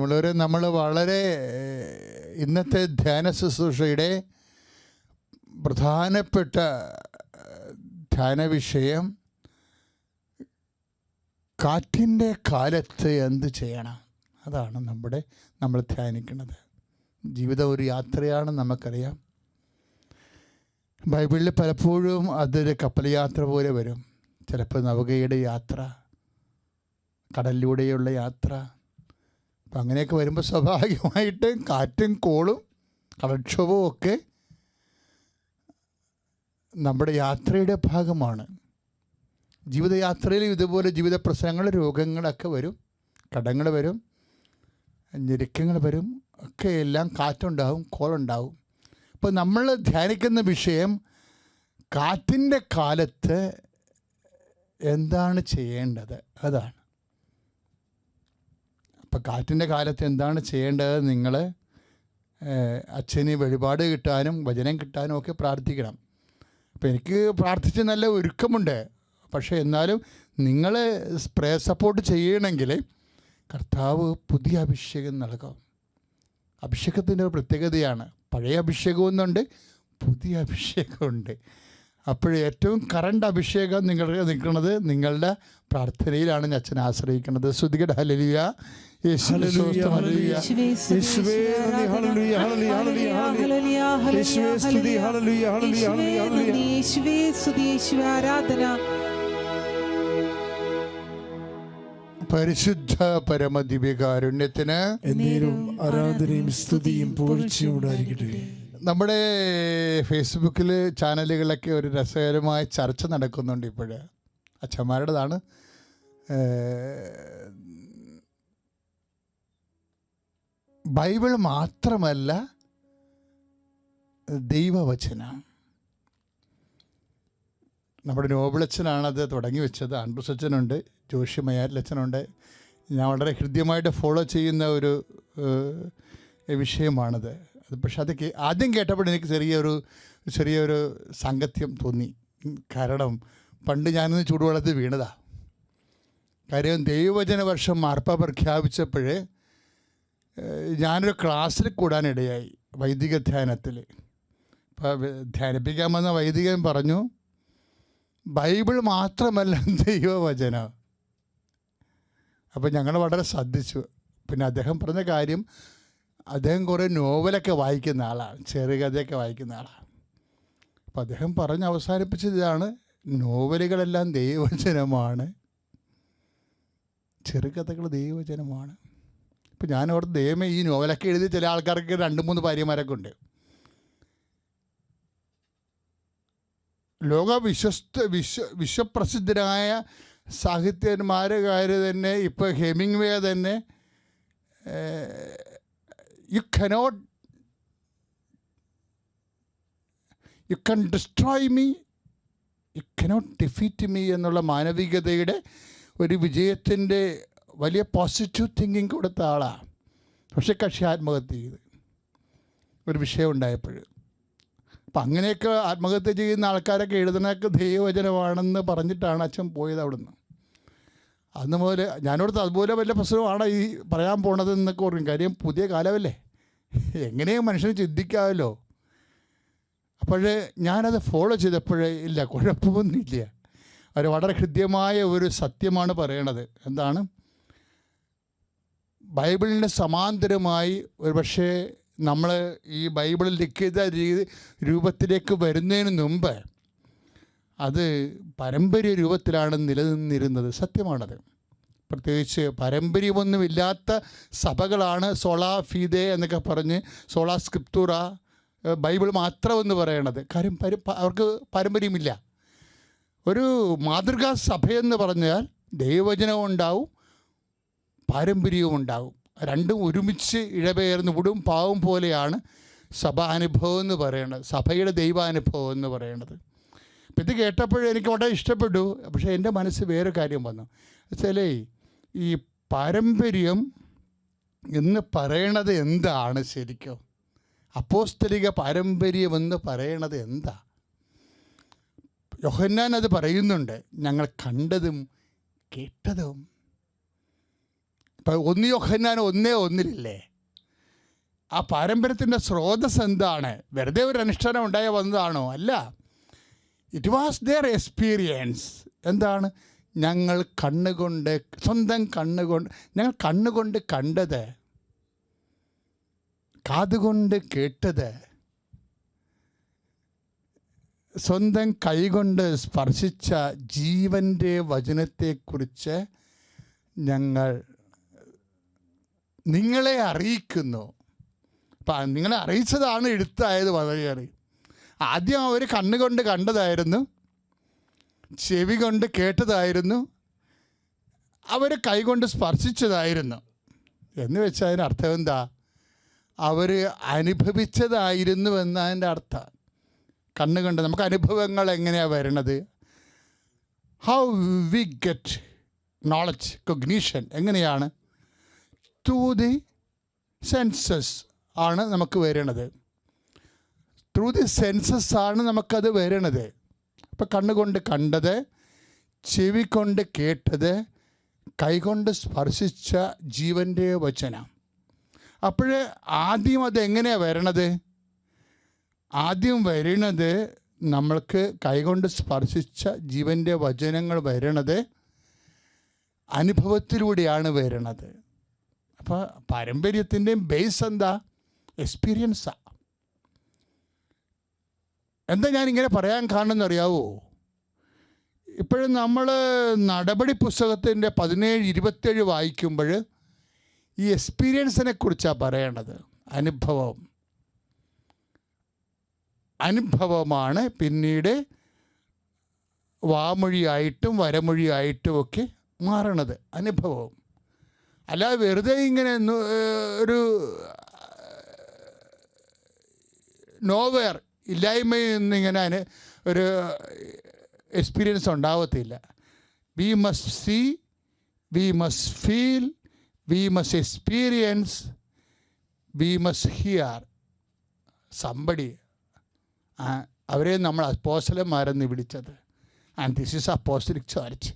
പ്രിയമുള്ളവരെ, നമ്മൾ വളരെ ഇന്നത്തെ ധ്യാന ശുശ്രൂഷയുടെ പ്രധാനപ്പെട്ട ധ്യാന വിഷയം കാറ്റിൻ്റെ കാലത്ത് എന്ത് ചെയ്യണം, അതാണ് നമ്മൾ ധ്യാനിക്കുന്നത്. ജീവിതം ഒരു യാത്രയാണ്, നമുക്കറിയാം. ബൈബിളിൽ പലപ്പോഴും അതൊരു കപ്പൽ യാത്ര പോലെ വരും. ചിലപ്പോൾ നൗകയുടെ യാത്ര, കടലിലൂടെയുള്ള യാത്ര. അപ്പം അങ്ങനെയൊക്കെ വരുമ്പോൾ സ്വാഭാവികമായിട്ട് കാറ്റും കോളും കടൽക്ഷോഭവും ഒക്കെ നമ്മുടെ യാത്രയുടെ ഭാഗമാണ്. ജീവിതയാത്രയിലും ഇതുപോലെ ജീവിത പ്രശ്നങ്ങൾ, രോഗങ്ങളൊക്കെ വരും, കടങ്ങൾ വരും, ഞെരുക്കങ്ങൾ വരും, ഒക്കെ എല്ലാം കാറ്റുണ്ടാവും, കോളുണ്ടാവും. അപ്പോൾ നമ്മൾ ധ്യാനിക്കുന്ന വിഷയം കാറ്റിൻ്റെ കാലത്ത് എന്താണ് ചെയ്യേണ്ടത്, അതാണ്. അപ്പം കാറ്റിൻ്റെ കാലത്ത് എന്താണ് ചെയ്യേണ്ടത്? നിങ്ങൾ അച്ഛന് വഴിപാട് കിട്ടാനും വചനം കിട്ടാനും ഒക്കെ പ്രാർത്ഥിക്കണം. അപ്പം എനിക്ക് പ്രാർത്ഥിച്ച് നല്ല ഒരുക്കമുണ്ട്. പക്ഷേ എന്നാലും നിങ്ങൾ പ്രേയർ സപ്പോർട്ട് ചെയ്യണമെങ്കിൽ കർത്താവ് പുതിയ അഭിഷേകം നൽകും. അഭിഷേകത്തിൻ്റെ ഒരു പ്രത്യേകതയാണ്. പഴയ അഭിഷേകമൊന്നുണ്ട്, പുതിയ അഭിഷേകമുണ്ട്. അപ്പോഴേ ഏറ്റവും കറണ്ട് അഭിഷേകം നിങ്ങൾക്ക് നിൽക്കുന്നത് നിങ്ങളുടെ പ്രാർത്ഥനയിലാണ് അച്ഛനെ ആശ്രയിക്കുന്നത്. സ്തുതിക്കട്ടെ, ഹല്ലേലൂയ, യേശുവേ ഹല്ലേലൂയ, യേശുവേ ഹല്ലേലൂയ, ഹല്ലേലൂയ, യേശുവേ സ്തുതി, ഹല്ലേലൂയ, ഹല്ലേലൂയ, യേശുവേ സ്തുതി, യേശുവേ ആരാധന. പരിശുദ്ധ പരമദിവ്യകാരുണ്യത്തിന് എന്നേരവും ആരാധനയും സ്തുതിയും പുകഴ്ചയും ഉണ്ടായിരിക്കട്ടെ. നമ്മുടെ ഫേസ്ബുക്കിൽ ചാനലുകളിലൊക്കെ ഒരു രസകരമായ ചർച്ച നടക്കുന്നുണ്ട് ഇപ്പോൾ. അച്ഛന്മാരുടേതാണ്. ബൈബിൾ മാത്രമല്ല, ദൈവവചനം. നമ്മുടെ നോബിളച്ഛനാണത് തുടങ്ങി വെച്ചത്. ആൻഡ്രൂസ് അച്ഛനുണ്ട്, ജോഷി മയാരിലച്ഛനുണ്ട്. ഞാൻ വളരെ ഹൃദ്യമായിട്ട് ഫോളോ ചെയ്യുന്ന ഒരു വിഷയമാണത്. പക്ഷെ അത് ആദ്യം കേട്ടപ്പോൾ എനിക്ക് ചെറിയൊരു സാങ്കത്യം തോന്നി. കാരണം പണ്ട് ഞാനിന്ന് ചൂടുവെള്ളത്തിൽ വീണതാ. കാര്യം ദൈവവചന വർഷം മാർപ്പാപ്പ പ്രഖ്യാപിച്ചപ്പോൾ ഞാനൊരു ക്ലാസ്സിൽ കൂടാനിടയായി, വൈദിക ധ്യാനത്തിൽ. അപ്പോൾ ധ്യാനിപ്പിക്കാൻ വന്ന വൈദികൻ പറഞ്ഞു, ബൈബിൾ മാത്രമല്ല ദൈവവചനം. അപ്പോൾ ഞങ്ങൾ വളരെ ശ്രദ്ധിച്ചു. പിന്നെ അദ്ദേഹം പറഞ്ഞ കാര്യം, അദ്ദേഹം കുറേ നോവലൊക്കെ വായിക്കുന്ന ആളാണ്, ചെറുകഥയൊക്കെ വായിക്കുന്ന ആളാണ്. അപ്പോൾ അദ്ദേഹം പറഞ്ഞ് അവസാനിപ്പിച്ചത് ഇതാണ്: നോവലുകളെല്ലാം ദൈവവചനമാണ്, ചെറുകഥകൾ ദൈവവചനമാണ്. ഇപ്പം ഞാനവിടെ ദൈവമേ, ഈ നോവലൊക്കെ എഴുതി ചില ആൾക്കാർക്ക് 2-3 ഭാര്യമാരൊക്കെ ഉണ്ട്. ലോക വിശ്വപ്രസിദ്ധരായ സാഹിത്യന്മാരുകാർ തന്നെ, ഇപ്പോൾ ഹെമിംഗ്വേ തന്നെ, you can destroy me, you cannot defeat me എന്നുള്ള മാനവികതയുടെ ഒരു വിജയത്തിൻ്റെ വലിയ പോസിറ്റീവ് തിങ്കിങ് കൊടുത്ത ആളാണ്. പക്ഷെ കക്ഷി ആത്മഹത്യ ചെയ്ത് ഒരു വിഷയം ഉണ്ടായപ്പോൾ. അപ്പം അങ്ങനെയൊക്കെ ആത്മഹത്യ ചെയ്യുന്ന ആൾക്കാരൊക്കെ എഴുതുന്നതൊക്കെ ദൈവവചനമാണെന്ന് പറഞ്ഞിട്ടാണ് അച്ഛൻ പോയത് അവിടുന്ന്. അന്ന് മുതൽ ഞാനോടത്ത് അതുപോലെ വലിയ പ്രശ്നമാണ് ഈ പറയാൻ പോണത് എന്നൊക്കെ ഓർക്കും. കാര്യം പുതിയ കാലമല്ലേ, എങ്ങനെയും മനുഷ്യന് ചിന്തിക്കാമല്ലോ. അപ്പോഴേ ഞാനത് ഫോളോ ചെയ്തപ്പോഴേ ഇല്ല, കുഴപ്പമൊന്നുമില്ല. അവർ വളരെ ഹൃദ്യമായ ഒരു സത്യമാണ് പറയണത്. എന്താണ്? ബൈബിളിന് സമാന്തരമായി ഒരുപക്ഷെ നമ്മൾ ഈ ബൈബിളിൽ ലിഖിത രൂപത്തിലേക്ക് വരുന്നതിന് മുമ്പ് അത് പാരമ്പര്യ രൂപത്തിലാണ് നിലനിന്നിരുന്നത്. സത്യമാണത്. പ്രത്യേകിച്ച് പാരമ്പര്യമൊന്നുമില്ലാത്ത സഭകളാണ് സോളാ ഫീദേ എന്നൊക്കെ പറഞ്ഞ്, സോളാ സ്ക്രിപ്തൂറ, ബൈബിൾ മാത്രമെന്ന് പറയണത്. കാര്യം അവർക്ക് പാരമ്പര്യമില്ല. ഒരു മാതൃകാ സഭയെന്ന് പറഞ്ഞാൽ ദൈവവചനവും ഉണ്ടാവും, പാരമ്പര്യവും ഉണ്ടാവും. രണ്ടും ഒരുമിച്ച് ഇഴപെയർന്ന് വിടും പാവം പോലെയാണ് സഭാനുഭവം എന്ന് പറയുന്നത്, സഭയുടെ ദൈവാനുഭവം എന്ന് പറയുന്നത്. അപ്പം ഇത് കേട്ടപ്പോഴും എനിക്ക് വളരെ ഇഷ്ടപ്പെട്ടു. പക്ഷേ എൻ്റെ മനസ്സ് വേറെ കാര്യം വന്നു. വെച്ചാലേ, ഈ പാരമ്പര്യം എന്ന് പറയണത് എന്താണ് ശരിക്കും? അപ്പോസ്തലിക പാരമ്പര്യമെന്ന് പറയണത് എന്താ? യോഹന്നാൻ അത് പറയുന്നുണ്ട്, ഞങ്ങൾ കണ്ടതും കേട്ടതും. ഇപ്പം 1 യോഹന്നാൻ 1:1 ആ പാരമ്പര്യത്തിൻ്റെ സ്രോതസ് എന്താണ്? വെറുതെ ഒരു അനുഷ്ഠാനം ഉണ്ടായി വന്നതാണോ? അല്ല. It was their experience. എന്താണ്? ഞങ്ങൾ കണ്ണുകൊണ്ട്, സ്വന്തം കണ്ണുകൊണ്ട്, ഞങ്ങൾ കണ്ണുകൊണ്ട് കണ്ടത്, കാതുകൊണ്ട് കേട്ടത്, സ്വന്തം കൈകൊണ്ട് സ്പർശിച്ച ജീവൻ്റെ വചനത്തെക്കുറിച്ച് ഞങ്ങൾ നിങ്ങളെ അറിയിക്കുന്നു. അപ്പം നിങ്ങളെ അറിയിച്ചതാണ് എഴുത്തായത്. വളരെയേറെ ആദ്യം അവർ കണ്ണുകൊണ്ട് കണ്ടതായിരുന്നു, ചെവി കൊണ്ട് കേട്ടതായിരുന്നു, അവർ കൈകൊണ്ട് സ്പർശിച്ചതായിരുന്നു. എന്ന് വെച്ചാൽ അതിന് അർത്ഥം എന്താ? അവർ അനുഭവിച്ചതായിരുന്നു എന്നതിൻ്റെ അർത്ഥം. കണ്ണുകൊണ്ട് നമുക്ക് അനുഭവങ്ങൾ എങ്ങനെയാണ് വരണത്? How we get knowledge, cognition എങ്ങനെയാണ്? ത്രൂ ദി സെൻസസ് ആണ് നമുക്ക് വരണത്. ത്രൂ ദി സെൻസസ് ആണ് നമുക്കത് വരണത്. ഇപ്പം കണ്ണുകൊണ്ട് കണ്ടത്, ചെവി കൊണ്ട് കേട്ടത്, കൈകൊണ്ട് സ്പർശിച്ച ജീവൻ്റെ വചനം. അപ്പോൾ ആദ്യം അതെങ്ങനെയാണ് വരണത്? ആദ്യം വരണത് നമ്മൾക്ക് കൈകൊണ്ട് സ്പർശിച്ച ജീവൻ്റെ വചനങ്ങൾ വരണത് അനുഭവത്തിലൂടെയാണ് വരണത്. അപ്പോൾ പാരമ്പര്യത്തിൻ്റെയും ബേസ് എന്താ? എക്സ്പീരിയൻസാണ്. എന്താ ഞാനിങ്ങനെ പറയാൻ കാരണം എന്നറിയാവോ? ഇപ്പോഴും നമ്മൾ നടപടി പുസ്തകത്തിൻ്റെ 17-27 വായിക്കുമ്പോൾ ഈ എക്സ്പീരിയൻസിനെ കുറിച്ചാണ് പറയേണ്ടത്. അനുഭവമാണ് പിന്നീട് വാമൊഴിയായിട്ടും വരമൊഴിയായിട്ടും ഒക്കെ മാറണത്. അനുഭവം അല്ലാതെ വെറുതെ ഇങ്ങനെ ഒരു നോവെയർ ഇല്ലായ്മയിൽ നിന്നിങ്ങനെ ഒരു എക്സ്പീരിയൻസ് ഉണ്ടാവത്തില്ല. We must see, we must feel, we must experience, we must hear somebody. അവരെ നമ്മൾ അപ്പോസ്തലന്മാരെന്ന് വിളിച്ചത്. And this is apostolic church.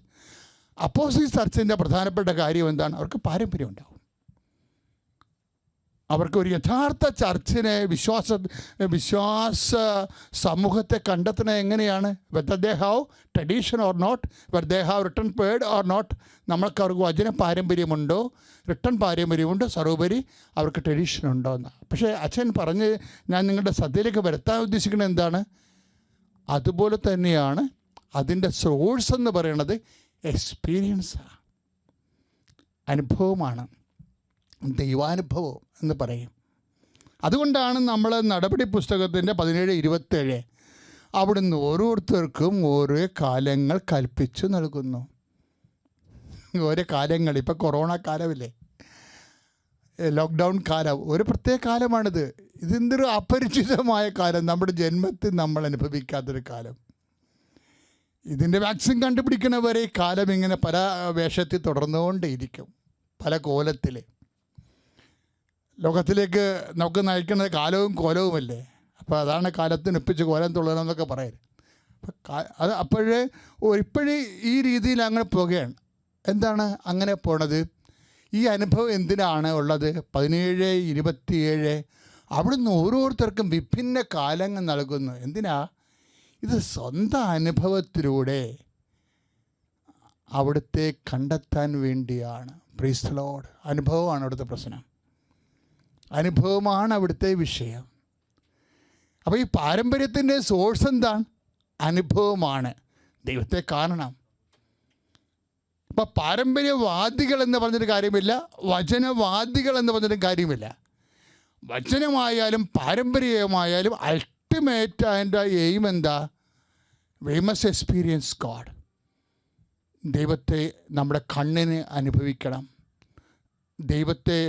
Apostolic ചർച്ചിൻ്റെ പ്രധാനപ്പെട്ട കാര്യം എന്താണ്? അവർക്ക് പാരമ്പര്യം ഉണ്ടാവും. അവർക്ക് ഒരു യഥാർത്ഥ ചർച്ചിനെ, വിശ്വാസ സമൂഹത്തെ കണ്ടെത്തുന്നത് എങ്ങനെയാണ്? Whether they have tradition or not, whether they have written word or not. നമ്മൾക്ക് അവർക്ക് വചന പാരമ്പര്യമുണ്ടോ, റിട്ടൺ പാരമ്പര്യമുണ്ടോ, സർവോപരി അവർക്ക് ട്രഡീഷൻ ഉണ്ടോ എന്ന്. പക്ഷേ അച്ഛൻ പറഞ്ഞ് ഞാൻ നിങ്ങളുടെ ശ്രദ്ധയിലേക്ക് വരുത്താൻ ഉദ്ദേശിക്കുന്നത് എന്താണ്? അതുപോലെ തന്നെയാണ് അതിൻ്റെ സോഴ്സ് എന്ന് പറയുന്നത് എക്സ്പീരിയൻസാണ്, അനുഭവമാണ്, ദൈവാനുഭവം എന്ന് പറയും. അതുകൊണ്ടാണ് നമ്മൾ നടപടി പുസ്തകത്തിൻ്റെ 17-27 അവിടുന്ന് ഓരോരുത്തർക്കും ഓരോ കാലങ്ങൾ കൽപ്പിച്ചു നൽകുന്നു. ഓരോ കാലങ്ങൾ. ഇപ്പം കൊറോണ കാലമില്ലേ, ലോക്ക്ഡൗൺ കാലം, ഒരു പ്രത്യേക കാലമാണിത്. ഇതെന്തൊരു അപരിചിതമായ കാലം, നമ്മുടെ ജന്മത്തിൽ നമ്മൾ അനുഭവിക്കാത്തൊരു കാലം. ഇതിൻ്റെ വാക്സിൻ കണ്ടുപിടിക്കുന്നവരെ ഈ കാലം ഇങ്ങനെ പല വേഷത്തിൽ തുടർന്നുകൊണ്ടേയിരിക്കും, പല കോലത്തിൽ. ലോകത്തിലേക്ക് നമുക്ക് നയിക്കുന്നത് കാലവും കോലവുമല്ലേ. അപ്പോൾ അതാണ് കാലത്തിനൊപ്പിച്ച് കോലം തുള്ളണമെന്നൊക്കെ പറയരുത്. അത് ഇപ്പോഴേ ഈ രീതിയിൽ അങ്ങനെ പോകുകയാണ്. എന്താണ് അങ്ങനെ പോണത്? ഈ അനുഭവം എന്തിനാണ് ഉള്ളത്? 17-27 അവിടുന്ന് ഓരോരുത്തർക്കും വിഭിന്ന കാലങ്ങൾ നൽകുന്നു. എന്തിനാ? ഇത് സ്വന്തം അനുഭവത്തിലൂടെ അവിടുത്തെ കണ്ടെത്താൻ വേണ്ടിയാണ്. Praise the Lord. അനുഭവമാണ് അവിടുത്തെ പ്രശ്നം, അനുഭവമാണ് അവിടുത്തെ വിഷയം. അപ്പോൾ ഈ പാരമ്പര്യത്തിൻ്റെ സോഴ്സ് എന്താണ്? അനുഭവമാണ്. ദൈവത്തെ കാണണം. അപ്പോൾ പാരമ്പര്യവാദികൾ എന്ന് പറഞ്ഞൊരു കാര്യമില്ല, വചനവാദികൾ എന്ന് പറഞ്ഞൊരു കാര്യമില്ല. വചനമായാലും പാരമ്പര്യമായാലും അൾട്ടിമേറ്റ് അതിൻ്റെ എയിം എന്താ? V must experience God. ദൈവത്തെ നമ്മുടെ കണ്ണിന് അനുഭവിക്കണം, ദൈവത്തെ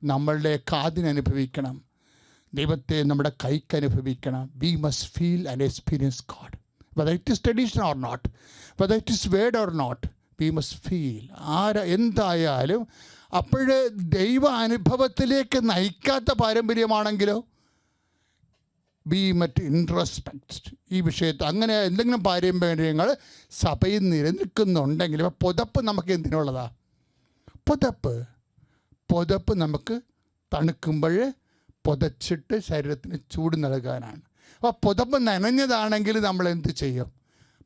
നമ്മളുടെ കാതിന് അനുഭവിക്കണം, ദൈവത്തെ നമ്മുടെ കൈക്ക് അനുഭവിക്കണം. We must feel and experience God. Whether it is tradition or not, whether it is word or not, we must feel. എന്തായാലും അപ്പോൾ ദൈവ അനുഭവത്തിലേക്ക് നയിക്കാത്ത പാരമ്പര്യമാണെങ്കിലോ വി മറ്റ് ഇൻട്രോസ്പെക്ട് ഈ വിഷയത്തിൽ. അങ്ങനെ എന്തെങ്കിലും പാരമ്പര്യങ്ങൾ സഭയിൽ നിലനിൽക്കുന്നുണ്ടെങ്കിൽ, പുതപ്പ് നമുക്ക് എന്തിനുള്ളതാ? പുതപ്പ് പുതപ്പ് നമുക്ക് തണുക്കുമ്പോൾ പുതച്ചിട്ട് ശരീരത്തിന് ചൂട് നൽകാനാണ്. അപ്പോൾ പുതപ്പ് നനഞ്ഞതാണെങ്കിൽ നമ്മൾ എന്ത് ചെയ്യും?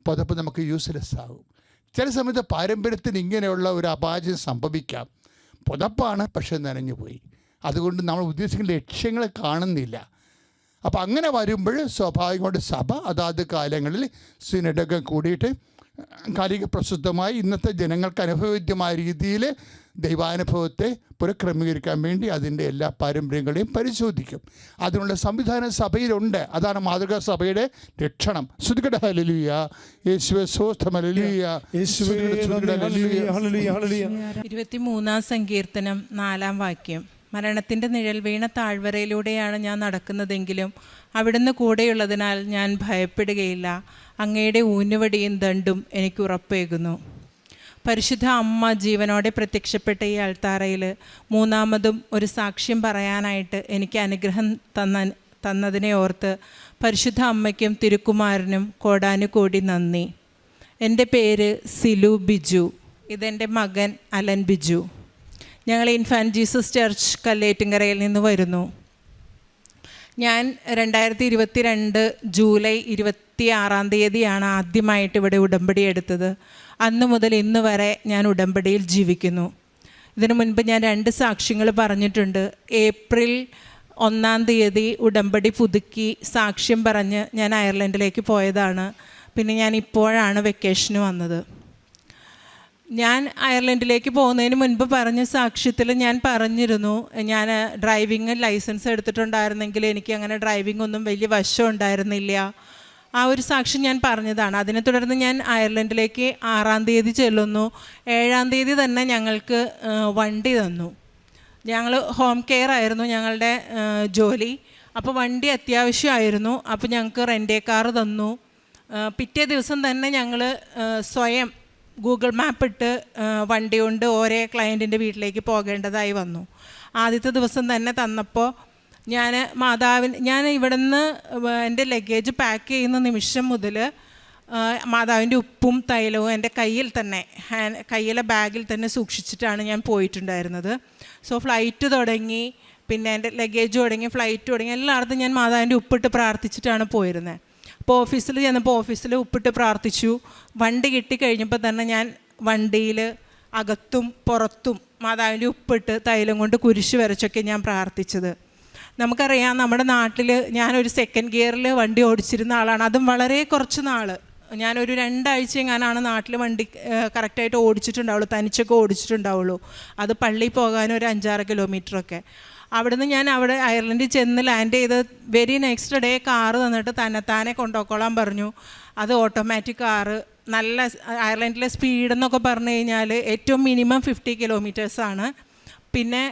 പുതപ്പ് നമുക്ക് യൂസ്ലെസ് ആകും. ചില സമയത്ത് പാരമ്പര്യത്തിന് ഇങ്ങനെയുള്ള ഒരു അപായം സംഭവിക്കാം. പുതപ്പാണ്, പക്ഷെ നനഞ്ഞു പോയി. അതുകൊണ്ട് നമ്മൾ ഉദ്ദേശിക്കുന്ന ലക്ഷ്യങ്ങൾ കാണുന്നില്ല. അപ്പോൾ അങ്ങനെ വരുമ്പോൾ സ്വാഭാവികമായിട്ട് സഭ അതാത് കാലങ്ങളിൽ സിനഡൊക്കെ കൂടിയിട്ട് കാലിക പ്രസിദ്ധമായി ഇന്നത്തെ ജനങ്ങൾക്ക് അനുഭവവേദ്യമായ രീതിയിൽ ദൈവാനുഭവത്തെ പുനഃക്രമീകരിക്കാൻ വേണ്ടി അതിൻ്റെ എല്ലാ പാരമ്പര്യങ്ങളെയും പരിശോധിക്കും. അതിനുള്ള സംവിധാനം സഭയിലുണ്ട്. അതാണ് മാതൃകാ സഭയുടെ ലക്ഷണം. ശ്രുതികട ഹല്ലേലൂയ, യേശുവേ സ്തോത്രം, ഹല്ലേലൂയ, യേശുവേ ഹല്ലേലൂയ. 23-ാം സങ്കീർത്തനം 4-ാം വാക്യം. മരണത്തിൻ്റെ നിഴൽ വീണ താഴ്വരയിലൂടെയാണ് ഞാൻ നടക്കുന്നതെങ്കിലും അവിടുന്ന് കൂടെയുള്ളതിനാൽ ഞാൻ ഭയപ്പെടുകയില്ല. അങ്ങയുടെ ഊന്നുവടിയും ദണ്ടും എനിക്ക് ഉറപ്പേകുന്നു. പരിശുദ്ധ അമ്മ ജീവനോടെ പ്രത്യക്ഷപ്പെട്ട ഈ അൾത്താരയിൽ മൂന്നാമതും ഒരു സാക്ഷ്യം പറയാനായിട്ട് എനിക്ക് അനുഗ്രഹം തന്നതിനെ ഓർത്ത് പരിശുദ്ധ അമ്മയ്ക്കും തിരുക്കുമാരനും കോടാനുകോടി നന്ദി. എൻ്റെ പേര് സിലു ബിജു. ഇതെൻ്റെ മകൻ അലൻ ബിജു. ഞങ്ങൾ ഇൻഫാൻറ്റ് ജീസസ് ചർച്ച് കല്ലേറ്റുങ്കരയിൽ നിന്ന് വരുന്നു. ഞാൻ 2022 ജൂലൈ 26-ാം തീയതിയാണ് ആദ്യമായിട്ട് ഇവിടെ ഉടമ്പടി എടുത്തത്. അന്നു മുതൽ ഇന്ന് വരെ ഞാൻ ഉടമ്പടിയിൽ ജീവിക്കുന്നു. ഇതിനു മുൻപ് ഞാൻ 2 സാക്ഷ്യങ്ങൾ പറഞ്ഞിട്ടുണ്ട്. ഏപ്രിൽ 1-ാം തീയതി ഉടമ്പടി പുതുക്കി സാക്ഷ്യം പറഞ്ഞ് ഞാൻ അയർലൻഡിലേക്ക് പോയതാണ്. പിന്നെ ഞാൻ ഇപ്പോഴാണ് വെക്കേഷന് വന്നത്. ഞാൻ അയർലൻഡിലേക്ക് പോകുന്നതിന് മുൻപ് പറഞ്ഞ സാക്ഷ്യത്തിൽ ഞാൻ പറഞ്ഞിരുന്നു, ഞാൻ ഡ്രൈവിംഗ് ലൈസൻസ് എടുത്തിട്ടുണ്ടായിരുന്നെങ്കിൽ എനിക്ക് അങ്ങനെ ഡ്രൈവിംഗ് ഒന്നും വലിയ വശം ഉണ്ടായിരുന്നില്ല. ആ ഒരു സാക്ഷ്യം ഞാൻ പറഞ്ഞതാണ്. അതിനെ തുടർന്ന് ഞാൻ അയർലൻഡിലേക്ക് 6-ാം തീയതി ചെല്ലുന്നു. 7-ാം തീയതി തന്നെ ഞങ്ങൾക്ക് വണ്ടി തന്നു. ഞങ്ങൾ ഹോം കെയർ ആയിരുന്നു ഞങ്ങളുടെ ജോലി. അപ്പോൾ വണ്ടി അത്യാവശ്യമായിരുന്നു. അപ്പോൾ ഞങ്ങൾക്ക് റെൻ്റേ കാർ തന്നു. പിറ്റേ ദിവസം തന്നെ ഞങ്ങൾ സ്വയം ഗൂഗിൾ മാപ്പ് ഇട്ട് വണ്ടി കൊണ്ട് ഓരോ ക്ലയൻറ്റിൻ്റെ വീട്ടിലേക്ക് പോകേണ്ടതായി വന്നു. ആദ്യത്തെ ദിവസം തന്നെ തന്നപ്പോൾ ഞാൻ ഇവിടെ നിന്ന് എൻ്റെ ലഗേജ് പാക്ക് ചെയ്യുന്ന നിമിഷം മുതൽ മാതാവിൻ്റെ ഉപ്പും തൈലവും എൻ്റെ കയ്യിലെ ബാഗിൽ തന്നെ സൂക്ഷിച്ചിട്ടാണ് ഞാൻ പോയിട്ടുണ്ടായിരുന്നത്. സോ ഫ്ലൈറ്റ് തുടങ്ങി, പിന്നെ എൻ്റെ ലഗേജ് തുടങ്ങി, ഫ്ലൈറ്റ് തുടങ്ങി, എല്ലായിടത്തും ഞാൻ മാതാവിൻ്റെ ഉപ്പിട്ട് പ്രാർത്ഥിച്ചിട്ടാണ് പോയിരുന്നത്. അപ്പോൾ ഓഫീസിൽ ചെന്നപ്പോൾ ഓഫീസിൽ ഉപ്പിട്ട് പ്രാർത്ഥിച്ചു. വണ്ടി കിട്ടിക്കഴിഞ്ഞപ്പോൾ തന്നെ ഞാൻ വണ്ടിയിൽ അകത്തും പുറത്തും മാതാവിൻ്റെ ഉപ്പിട്ട് തൈലം കൊണ്ട് കുരിശ് വരച്ചൊക്കെ ഞാൻ പ്രാർത്ഥിച്ചത്. നമുക്കറിയാം, നമ്മുടെ നാട്ടിൽ ഞാനൊരു സെക്കൻഡ് ഗിയറിൽ വണ്ടി ഓടിച്ചിരുന്ന ആളാണ്. അതും വളരെ കുറച്ച് നാൾ, ഞാനൊരു 2 ആഴ്ച എങ്ങാനാണ് നാട്ടിൽ വണ്ടി കറക്റ്റായിട്ട് ഓടിച്ചിട്ടുണ്ടാവുള്ളൂ, തനിച്ചൊക്കെ ഓടിച്ചിട്ടുണ്ടാവുള്ളൂ. അത് പള്ളിയിൽ പോകാൻ ഒരു 5-6 കിലോമീറ്ററൊക്കെ. അവിടുന്ന് ഞാൻ അയർലൻഡിൽ ചെന്ന് ലാൻഡ് ചെയ്ത് വെരി നെക്സ്റ്റ് ഡേ കാറ് തന്നിട്ട് തന്നെത്താനെ കൊണ്ടുപോയിക്കോളാൻ പറഞ്ഞു. അത് ഓട്ടോമാറ്റിക് കാറ്. നല്ല അയർലൻഡിലെ സ്പീഡെന്നൊക്കെ പറഞ്ഞു കഴിഞ്ഞാൽ ഏറ്റവും മിനിമം 50 കിലോമീറ്റേഴ്സാണ്. പിന്നെ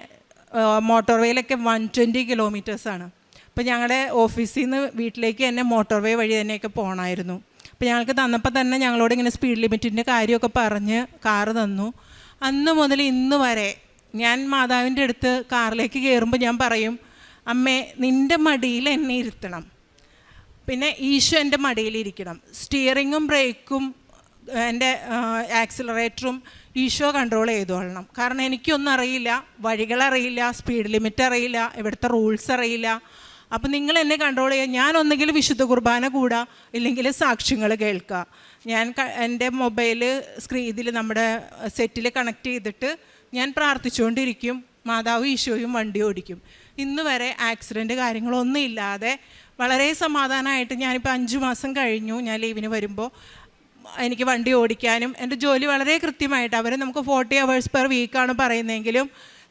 മോട്ടോർ വേയിലൊക്കെ 120 കിലോമീറ്റേഴ്സാണ്. അപ്പോൾ ഞങ്ങളുടെ ഓഫീസിൽ നിന്ന് വീട്ടിലേക്ക് തന്നെ മോട്ടോർ വേ വഴി തന്നെയൊക്കെ പോകണമായിരുന്നു. അപ്പോൾ ഞങ്ങൾക്ക് തന്നപ്പോൾ തന്നെ ഞങ്ങളോട് ഇങ്ങനെ സ്പീഡ് ലിമിറ്റിൻ്റെ കാര്യമൊക്കെ പറഞ്ഞ് കാറ് തന്നു. അന്ന് മുതൽ ഇന്ന് വരെ ഞാൻ മാതാവിൻ്റെ അടുത്ത് കാറിലേക്ക് കയറുമ്പോൾ ഞാൻ പറയും, അമ്മേ നിൻ്റെ മടിയിൽ എന്നെ ഇരുത്തണം, പിന്നെ ഈശോ എൻ്റെ മടിയിലിരിക്കണം, സ്റ്റിയറിങ്ങും ബ്രേക്കും എൻ്റെ ആക്സിലറേറ്ററും ഈശോ കൺട്രോൾ ചെയ്തോളണം. കാരണം എനിക്കൊന്നും അറിയില്ല, വഴികളറിയില്ല, സ്പീഡ് ലിമിറ്റ് അറിയില്ല, ഇവിടുത്തെ റൂൾസ് അറിയില്ല. അപ്പം നിങ്ങൾ എന്നെ കൺട്രോൾ ചെയ്യുക. ഞാൻ ഒന്നെങ്കിൽ വിശുദ്ധ കുർബാന കൂടുക, ഇല്ലെങ്കിൽ സാക്ഷ്യങ്ങൾ കേൾക്കുക. ഞാൻ എൻ്റെ മൊബൈൽ ഇതിൽ നമ്മുടെ സെറ്റിൽ കണക്ട് ചെയ്തിട്ട് ഞാൻ പ്രാർത്ഥിച്ചുകൊണ്ടിരിക്കും. മാതാവ് ഈശോയും വണ്ടി ഓടിക്കും. ഇന്ന് വരെ ആക്സിഡൻറ്റ് കാര്യങ്ങളൊന്നും ഇല്ലാതെ വളരെ സമാധാനമായിട്ട് ഞാനിപ്പോൾ 5 മാസം കഴിഞ്ഞു. ഞാൻ ലീവിന് വരുമ്പോൾ എനിക്ക് വണ്ടി ഓടിക്കാനും എൻ്റെ ജോലി വളരെ കൃത്യമായിട്ട്, അവർ നമുക്ക് 40 hours പെർ വീക്കാണ് പറയുന്നതെങ്കിലും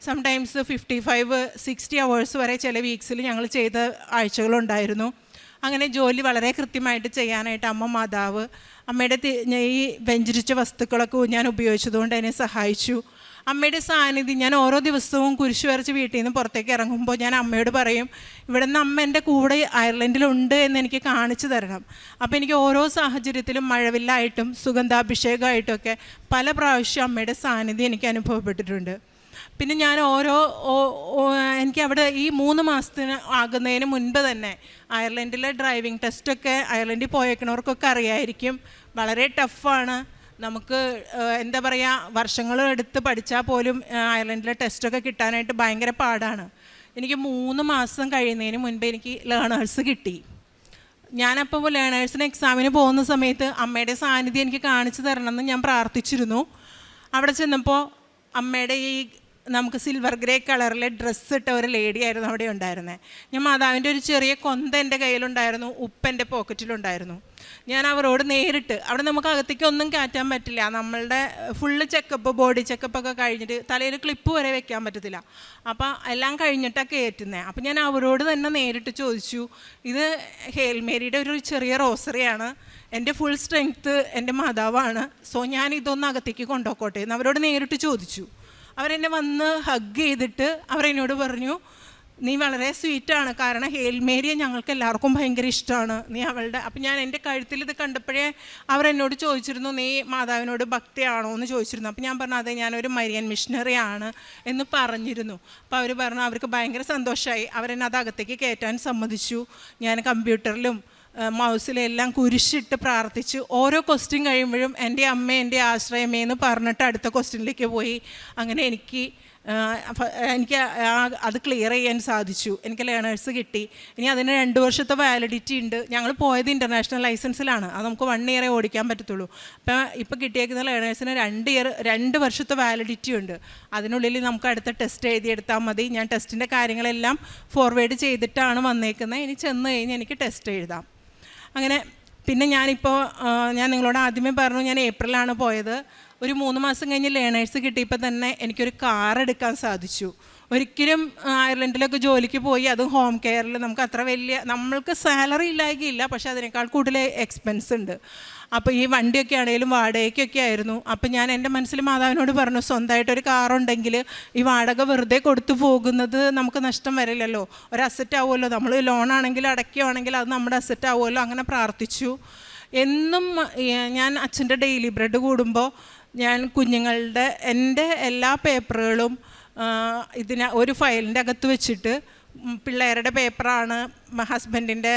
സംടൈംസ് 55-60 hours വരെ ചില വീക്സിൽ ഞങ്ങൾ ചെയ്ത ആഴ്ചകളുണ്ടായിരുന്നു. അങ്ങനെ ജോലി വളരെ കൃത്യമായിട്ട് ചെയ്യാനായിട്ട് മാതാവ് അമ്മയുടെ ഈ വെഞ്ചരിച്ച വസ്തുക്കളൊക്കെ ഞാൻ ഉപയോഗിച്ചതുകൊണ്ട് എന്നെ സഹായിച്ചു. അമ്മയുടെ സാന്നിധ്യം, ഞാൻ ഓരോ ദിവസവും കുരിശ് വരച്ച് വീട്ടിൽ നിന്ന് പുറത്തേക്ക് ഇറങ്ങുമ്പോൾ ഞാൻ അമ്മയോട് പറയും, ഇവിടെ നിന്ന് അമ്മ എൻ്റെ കൂടെ അയർലൻഡിലുണ്ട് എന്ന് എനിക്ക് കാണിച്ചു തരണം. അപ്പോൾ എനിക്ക് ഓരോ സാഹചര്യത്തിലും മഴവില്ലായിട്ടും സുഗന്ധാഭിഷേകമായിട്ടുമൊക്കെ പല പ്രാവശ്യം അമ്മയുടെ സാന്നിധ്യം എനിക്ക് അനുഭവപ്പെട്ടിട്ടുണ്ട്. പിന്നെ ഞാൻ എനിക്ക് അവിടെ ഈ 3 മാസത്തിന് ആകുന്നതിന് മുൻപ് തന്നെ അയർലൻഡിലെ ഡ്രൈവിംഗ് ടെസ്റ്റൊക്കെ അയർലൻഡിൽ പോയേക്കണവർക്കൊക്കെ അറിയായിരിക്കും, വളരെ ടഫാണ്. നമുക്ക് എന്താ പറയുക, വർഷങ്ങളെടുത്ത് പഠിച്ചാൽ പോലും അയർലൻഡിലെ ടെസ്റ്റൊക്കെ കിട്ടാനായിട്ട് ഭയങ്കര പാടാണ്. എനിക്ക് 3 മാസം കഴിയുന്നതിന് മുൻപ് എനിക്ക് ലേണേഴ്സ് കിട്ടി. ഞാനപ്പോൾ ലേണേഴ്സിന് എക്സാമിന് പോകുന്ന സമയത്ത് അമ്മയുടെ സാന്നിധ്യം എനിക്ക് കാണിച്ചു തരണമെന്ന് ഞാൻ പ്രാർത്ഥിച്ചിരുന്നു. അവിടെ ചെന്നപ്പോൾ അമ്മയുടെ ഈ നമുക്ക് സിൽവർ ഗ്രേ കളറിലെ ഡ്രസ്സ് ഇട്ട ഒരു ലേഡി ആയിരുന്നു അവിടെ ഉണ്ടായിരുന്നത്. ഞാൻ മാതാവിൻ്റെ ഒരു ചെറിയ കൊന്ത എൻ്റെ കയ്യിലുണ്ടായിരുന്നു, ഉപ്പ് എൻ്റെ പോക്കറ്റിലുണ്ടായിരുന്നു. ഞാൻ അവരോട് നേരിട്ട്, അവിടെ നമുക്ക് അകത്തേക്ക് ഒന്നും കയറ്റാൻ പറ്റില്ല, നമ്മളുടെ ഫുള്ള് ചെക്കപ്പ്, ബോഡി ചെക്കപ്പൊക്കെ കഴിഞ്ഞിട്ട് തലയിൽ ക്ലിപ്പ് വരെ വെക്കാൻ പറ്റത്തില്ല. അപ്പോൾ എല്ലാം കഴിഞ്ഞിട്ടാണ് കയറ്റുന്നത്. അപ്പോൾ ഞാൻ അവരോട് തന്നെ നേരിട്ട് ചോദിച്ചു, ഇത് ഹെയിൽ മേരിയുടെ ഒരു ചെറിയ റോസറിയാണ്, എൻ്റെ ഫുൾ സ്ട്രെങ്ത്ത് എൻ്റെ മാതാവാണ്, സോ ഞാൻ ഇതൊന്ന് അകത്തേക്ക് കൊണ്ടുപോക്കോട്ടെ എന്ന് അവരോട് നേരിട്ട് ചോദിച്ചു. അവരെന്നെ വന്ന് ഹഗ് ചെയ്തിട്ട് അവരെന്നോട് പറഞ്ഞു, നീ വളരെ സ്വീറ്റാണ്, കാരണം ഹെയിൽ മേരിയെ ഞങ്ങൾക്ക് എല്ലാവർക്കും ഭയങ്കര ഇഷ്ടമാണ്, നീ അവളുടെ. അപ്പം ഞാൻ എൻ്റെ കഴുത്തിൽ ഇത് കണ്ടപ്പോഴേ അവരെന്നോട് ചോദിച്ചിരുന്നു, നീ മാതാവിനോട് ഭക്തിയാണോ എന്ന് ചോദിച്ചിരുന്നു. അപ്പം ഞാൻ പറഞ്ഞു, അതെ, ഞാനൊരു മരിയൻ മിഷണറി ആണ് എന്ന് പറഞ്ഞിരുന്നു. അപ്പോൾ അവർ പറഞ്ഞു അവർക്ക് ഭയങ്കര സന്തോഷമായി. അവരെന്നെ അത് അകത്തേക്ക് കയറ്റാൻ സമ്മതിച്ചു. ഞാൻ കമ്പ്യൂട്ടറിലും മൗസിലെല്ലാം കുരിശിട്ട് പ്രാർത്ഥിച്ച് ഓരോ ക്വസ്റ്റ്യൻ കഴിയുമ്പോഴും എൻ്റെ അമ്മ എൻ്റെ ആശ്രയമേ എന്ന് പറഞ്ഞിട്ട് അടുത്ത ക്വസ്റ്റ്യനിലേക്ക് പോയി. അങ്ങനെ എനിക്ക് അത് ക്ലിയർ ചെയ്യാൻ സാധിച്ചു. എനിക്ക് ലേണേഴ്സ് കിട്ടി. ഇനി അതിന് 2 വർഷത്തെ വാലിഡിറ്റി ഉണ്ട്. ഞങ്ങൾ പോയത് ഇൻ്റർനാഷണൽ ലൈസൻസിലാണ്, അത് നമുക്ക് 1 ഇയറേ ഓടിക്കാൻ പറ്റത്തുള്ളൂ. ഇപ്പോൾ കിട്ടിയേക്കുന്ന ലേണേഴ്സിന് 2 വർഷത്തെ വാലിഡിറ്റി ഉണ്ട്. അതിനുള്ളിൽ നമുക്ക് അടുത്ത ടെസ്റ്റ് എഴുതിയെടുത്താൽ മതി. ഞാൻ ടെസ്റ്റിൻ്റെ കാര്യങ്ങളെല്ലാം ഫോർവേഡ് ചെയ്തിട്ടാണ് വന്നേക്കുന്നത്. ഇനി ചെന്ന് കഴിഞ്ഞ് എനിക്ക് ടെസ്റ്റ് എഴുതാം. അങ്ങനെ പിന്നെ ഞാൻ നിങ്ങളോട് ആദ്യമേ പറഞ്ഞു, ഞാൻ ഏപ്രിലാണ് പോയത്. ഒരു 3 മാസം കഴിഞ്ഞ് ലേണേഴ്സ് കിട്ടിയപ്പോൾ തന്നെ എനിക്കൊരു കാർ എടുക്കാൻ സാധിച്ചു. ഒരിക്കലും അയർലൻഡിലൊക്കെ ജോലിക്ക് പോയി, അതും ഹോം കെയറിൽ, നമുക്ക് അത്ര നമ്മൾക്ക് സാലറി ഇല്ലായ്കയില്ല, പക്ഷേ അതിനേക്കാൾ കൂടുതൽ എക്സ്പെൻസ് ഉണ്ട്. അപ്പോൾ ഈ വണ്ടിയൊക്കെ ആണെങ്കിലും വാടകയ്ക്കൊക്കെ ആയിരുന്നു. അപ്പോൾ ഞാൻ എൻ്റെ മനസ്സിൽ മാതാവിനോട് പറഞ്ഞു, സ്വന്തമായിട്ടൊരു കാറുണ്ടെങ്കിൽ ഈ വാടക വെറുതെ കൊടുത്തു പോകുന്നത് നമുക്ക് നഷ്ടം വരില്ലല്ലോ, ഒരു അസറ്റ് ആവുമല്ലോ, നമ്മൾ ലോണാണെങ്കിൽ അടയ്ക്കുകയാണെങ്കിൽ അത് നമ്മുടെ അസറ്റ് ആവുമല്ലോ. അങ്ങനെ പ്രാർത്ഥിച്ചു. എന്നും ഞാൻ അച്ഛൻ്റെ ഡെയിലി ബ്രെഡ് കൂടുമ്പോൾ ഞാൻ കുഞ്ഞുങ്ങളുടെ എൻ്റെ എല്ലാ പേപ്പറുകളും ഒരു ഫയലിൻ്റെ അകത്ത് വെച്ചിട്ട്, പിള്ളേരുടെ പേപ്പറാണ്, ഹസ്ബൻഡിൻ്റെ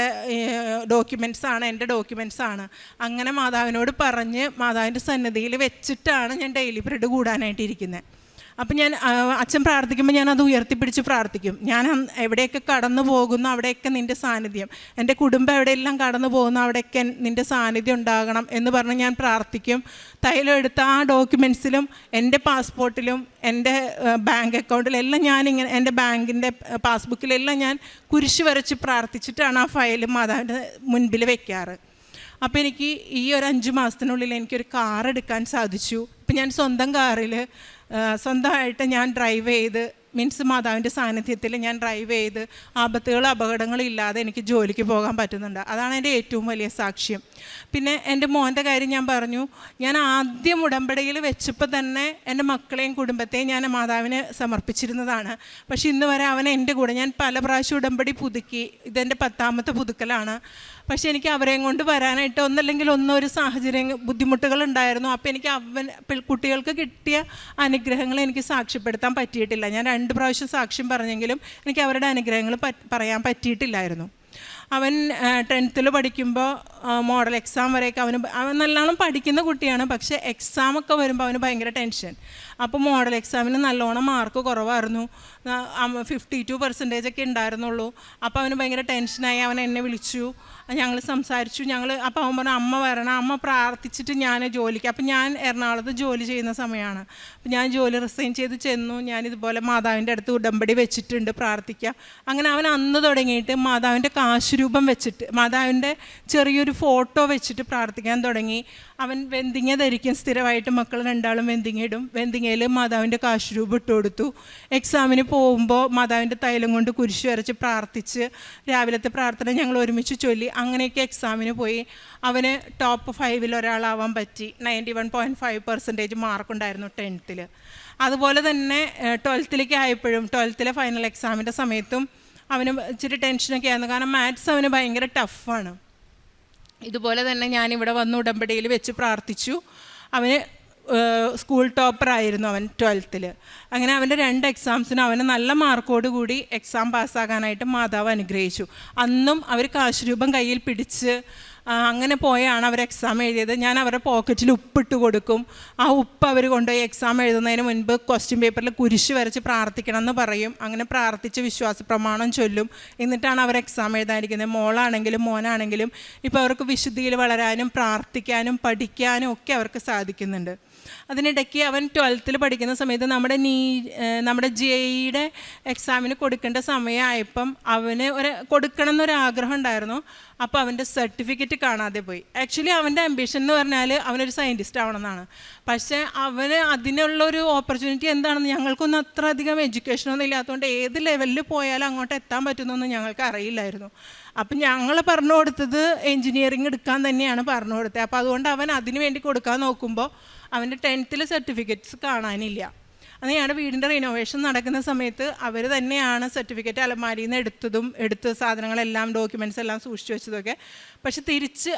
ഡോക്യുമെൻറ്റ്സാണ്, എൻ്റെ ഡോക്യുമെൻറ്റ്സാണ്, അങ്ങനെ മാതാവിനോട് പറഞ്ഞ് മാതാവിൻ്റെ സന്നിധിയിൽ വെച്ചിട്ടാണ് ഞാൻ ഡെയിലി ബ്രെഡ് കൂടാനായിട്ടിരിക്കുന്നത്. അപ്പം ഞാൻ അച്ഛൻ പ്രാർത്ഥിക്കുമ്പോൾ ഞാനത് ഉയർത്തിപ്പിടിച്ച് പ്രാർത്ഥിക്കും. ഞാൻ എവിടെയൊക്കെ കടന്നു പോകുന്നു അവിടെയൊക്കെ നിൻ്റെ സാന്നിധ്യം, എൻ്റെ കുടുംബം എവിടെയെല്ലാം കടന്നു പോകുന്നു അവിടെയൊക്കെ നിൻ്റെ സാന്നിധ്യം ഉണ്ടാകണം എന്ന് പറഞ്ഞ് ഞാൻ പ്രാർത്ഥിക്കും. തൈലം എടുത്ത ആ ഡോക്യുമെൻറ്റ്സിലും എൻ്റെ പാസ്പോർട്ടിലും എൻ്റെ ബാങ്ക് അക്കൗണ്ടിലെല്ലാം ഞാനിങ്ങനെ, എൻ്റെ ബാങ്കിൻ്റെ പാസ്ബുക്കിലെല്ലാം ഞാൻ കുരിശ് വരച്ച് പ്രാർത്ഥിച്ചിട്ടാണ് ആ ഫയൽ മാതാവിൻ്റെ മുൻപിൽ വെക്കാറ്. അപ്പോൾ എനിക്ക് ഈ ഒരു 5 മാസത്തിനുള്ളിൽ എനിക്കൊരു കാർ എടുക്കാൻ സാധിച്ചു. ഇപ്പം ഞാൻ സ്വന്തം കാറിൽ സ്വന്തമായിട്ട് ഞാൻ ഡ്രൈവ് ചെയ്ത്, മീൻസ് മാതാവിൻ്റെ സാന്നിധ്യത്തിൽ ഞാൻ ഡ്രൈവ് ചെയ്ത് അപകടങ്ങളില്ലാതെ എനിക്ക് ജോലിക്ക് പോകാൻ പറ്റുന്നുണ്ട്. അതാണ് എൻ്റെ ഏറ്റവും വലിയ സാക്ഷ്യം. പിന്നെ എൻ്റെ മോൻ്റെ കാര്യം ഞാൻ പറഞ്ഞു. ഞാൻ ആദ്യം ഉടമ്പടിയിൽ വെച്ചപ്പോൾ തന്നെ എൻ്റെ മക്കളെയും കുടുംബത്തെയും ഞാൻ മാതാവിന് സമർപ്പിച്ചിരുന്നതാണ്. പക്ഷെ ഇന്ന് വരെ അവൻ എൻ്റെ കൂടെ, ഞാൻ പല പ്രാവശ്യം ഉടമ്പടി പുതുക്കി, ഇതെൻ്റെ 10ാമത്തെ പുതുക്കലാണ്. പക്ഷേ എനിക്ക് അവരെയും കൊണ്ട് വരാനായിട്ട് ഒന്നല്ലെങ്കിൽ ഒരു സാഹചര്യം, ബുദ്ധിമുട്ടുകളുണ്ടായിരുന്നു. അപ്പോൾ എനിക്ക് കുട്ടികൾക്ക് കിട്ടിയ അനുഗ്രഹങ്ങൾ എനിക്ക് സാക്ഷ്യപ്പെടുത്താൻ പറ്റിയിട്ടില്ല. ഞാൻ 2 പ്രാവശ്യം സാക്ഷ്യം പറഞ്ഞെങ്കിലും എനിക്ക് അവരുടെ അനുഗ്രഹങ്ങൾ പറയാൻ പറ്റിയിട്ടില്ലായിരുന്നു. അവൻ 10th പഠിക്കുമ്പോൾ മോഡൽ എക്സാം വരെയൊക്കെ അവൻ നല്ലോണം പഠിക്കുന്ന കുട്ടിയാണ്. പക്ഷേ എക്സാമൊക്കെ വരുമ്പോൾ അവന് ഭയങ്കര ടെൻഷൻ. അപ്പോൾ മോഡൽ എക്സാമിന് നല്ലോണം മാർക്ക് കുറവായിരുന്നു, 52% ഒക്കെ ഉണ്ടായിരുന്നുള്ളൂ. അപ്പോൾ അവന് ഭയങ്കര ടെൻഷനായി. അവൻ എന്നെ വിളിച്ചു, ഞങ്ങൾ സംസാരിച്ചു. അപ്പോൾ അവൻ പറഞ്ഞു, അമ്മ വരണം, അമ്മ പ്രാർത്ഥിച്ചിട്ട് ഞാൻ ജോലിക്ക്. അപ്പം ഞാൻ എറണാകുളത്ത് ജോലി ചെയ്യുന്ന സമയമാണ്. അപ്പം ഞാൻ ജോലി റിസൈൻ ചെയ്ത് ചെന്നു. ഞാനിതുപോലെ മാതാവിൻ്റെ അടുത്ത് ഉടമ്പടി വെച്ചിട്ടുണ്ട്, പ്രാർത്ഥിക്കാം. അങ്ങനെ അവൻ അന്ന് തുടങ്ങിയിട്ട് മാതാവിൻ്റെ കാശുരൂപം വെച്ചിട്ട്, മാതാവിൻ്റെ ചെറിയൊരു ഫോട്ടോ വെച്ചിട്ട് പ്രാർത്ഥിക്കാൻ തുടങ്ങി. അവൻ വെന്തിങ്ങ ധരിക്കും സ്ഥിരമായിട്ട്, മക്കൾ 2ആളും വെന്തിങ്ങ ഇടും. വെന്തിങ്ങയിൽ മാതാവിൻ്റെ കാശുരൂപം ഇട്ട് കൊടുത്തു. എക്സാമിന് പോകുമ്പോൾ മാതാവിൻ്റെ തൈലം കൊണ്ട് കുരിശ് വരച്ച് പ്രാർത്ഥിച്ച് രാവിലത്തെ പ്രാർത്ഥന ഞങ്ങൾ ഒരുമിച്ച് ചൊല്ലി. അങ്ങനെയൊക്കെ എക്സാമിന് പോയി. അവന് ടോപ്പ് 5 ഒരാളാവാൻ പറ്റി. 91.5% മാർക്കുണ്ടായിരുന്നു 10th. അതുപോലെ തന്നെ 12th ആയപ്പോഴും, 12th ഫൈനൽ എക്സാമിൻ്റെ സമയത്തും അവന് ഇച്ചിരി ടെൻഷനൊക്കെ ആയിരുന്നു. കാരണം മാത്സ് അവന് ഭയങ്കര ടഫാണ്. ഇതുപോലെ തന്നെ ഞാനിവിടെ വന്ന് ഉടമ്പടിയിൽ വെച്ച് പ്രാർത്ഥിച്ചു. അവന് സ്കൂൾ ടോപ്പറായിരുന്നു അവൻ 12th. അങ്ങനെ അവൻ്റെ 2 എക്സാംസിനും അവന് നല്ല മാർക്കോടുകൂടി എക്സാം പാസ്സാകാനായിട്ട് മാതാവ് അനുഗ്രഹിച്ചു. അന്നും അവർ കാശുരൂപം കയ്യിൽ പിടിച്ച് അങ്ങനെ പോയാണ് അവർ എക്സാം എഴുതിയത്. ഞാൻ അവരുടെ പോക്കറ്റിൽ ഉപ്പിട്ട് കൊടുക്കും. ആ ഉപ്പ് അവർ കൊണ്ടുപോയി എക്സാം എഴുതുന്നതിന് മുൻപ് ക്വസ്റ്റ്യൻ പേപ്പറിൽ കുരിശ് വരച്ച് പ്രാർത്ഥിക്കണം എന്ന് പറയും. അങ്ങനെ പ്രാർത്ഥിച്ച് വിശ്വാസ പ്രമാണം ചൊല്ലും. എന്നിട്ടാണ് അവർ എക്സാം എഴുതാനിരിക്കുന്നത്. മോളാണെങ്കിലും മോനാണെങ്കിലും ഇപ്പോൾ അവർക്ക് വിശുദ്ധിയിൽ വളരാനും പ്രാർത്ഥിക്കാനും പഠിക്കാനും ഒക്കെ അവർക്ക് സാധിക്കുന്നുണ്ട്. അതിനിടയ്ക്ക് അവൻ 12th പഠിക്കുന്ന സമയത്ത് നമ്മുടെ JEE എക്സാമിന് കൊടുക്കേണ്ട സമയമായപ്പം അവന് കൊടുക്കണം എന്നൊരാഗ്രഹം ഉണ്ടായിരുന്നു. അപ്പോൾ അവൻ്റെ സർട്ടിഫിക്കറ്റ് കാണാതെ പോയി. ആക്ച്വലി അവൻ്റെ ആംബിഷൻ എന്ന് പറഞ്ഞാൽ അവനൊരു സയൻറ്റിസ്റ്റ് ആവണമെന്നാണ്. പക്ഷേ അവന് അതിനുള്ളൊരു ഓപ്പർച്യൂണിറ്റി എന്താണെന്ന് ഞങ്ങൾക്കൊന്നും അത്ര അധികം എഡ്യൂക്കേഷനൊന്നും ഇല്ലാത്തതുകൊണ്ട് ഏത് ലെവലിൽ പോയാലും അങ്ങോട്ട് എത്താൻ പറ്റുന്നൊന്നും ഞങ്ങൾക്ക് അറിയില്ലായിരുന്നു. അപ്പം ഞങ്ങൾ പറഞ്ഞു കൊടുത്തത് എൻജിനീയറിങ് എടുക്കാൻ തന്നെയാണ് പറഞ്ഞു കൊടുത്തത്. അപ്പോൾ അതുകൊണ്ട് അവൻ അതിന് വേണ്ടി കൊടുക്കാൻ നോക്കുമ്പോൾ അവൻ്റെ 10th സർട്ടിഫിക്കറ്റ്സ് കാണാനില്ല. അത് ഞങ്ങളുടെ വീടിൻ്റെ റിനോവേഷൻ നടക്കുന്ന സമയത്ത് അവർ തന്നെയാണ് സർട്ടിഫിക്കറ്റ് അലമാരിയിൽ നിന്ന് എടുത്ത് സാധനങ്ങളെല്ലാം ഡോക്യുമെൻറ്റ്സ് എല്ലാം സൂക്ഷിച്ച് വെച്ചതൊക്കെ. പക്ഷെ തിരിച്ച്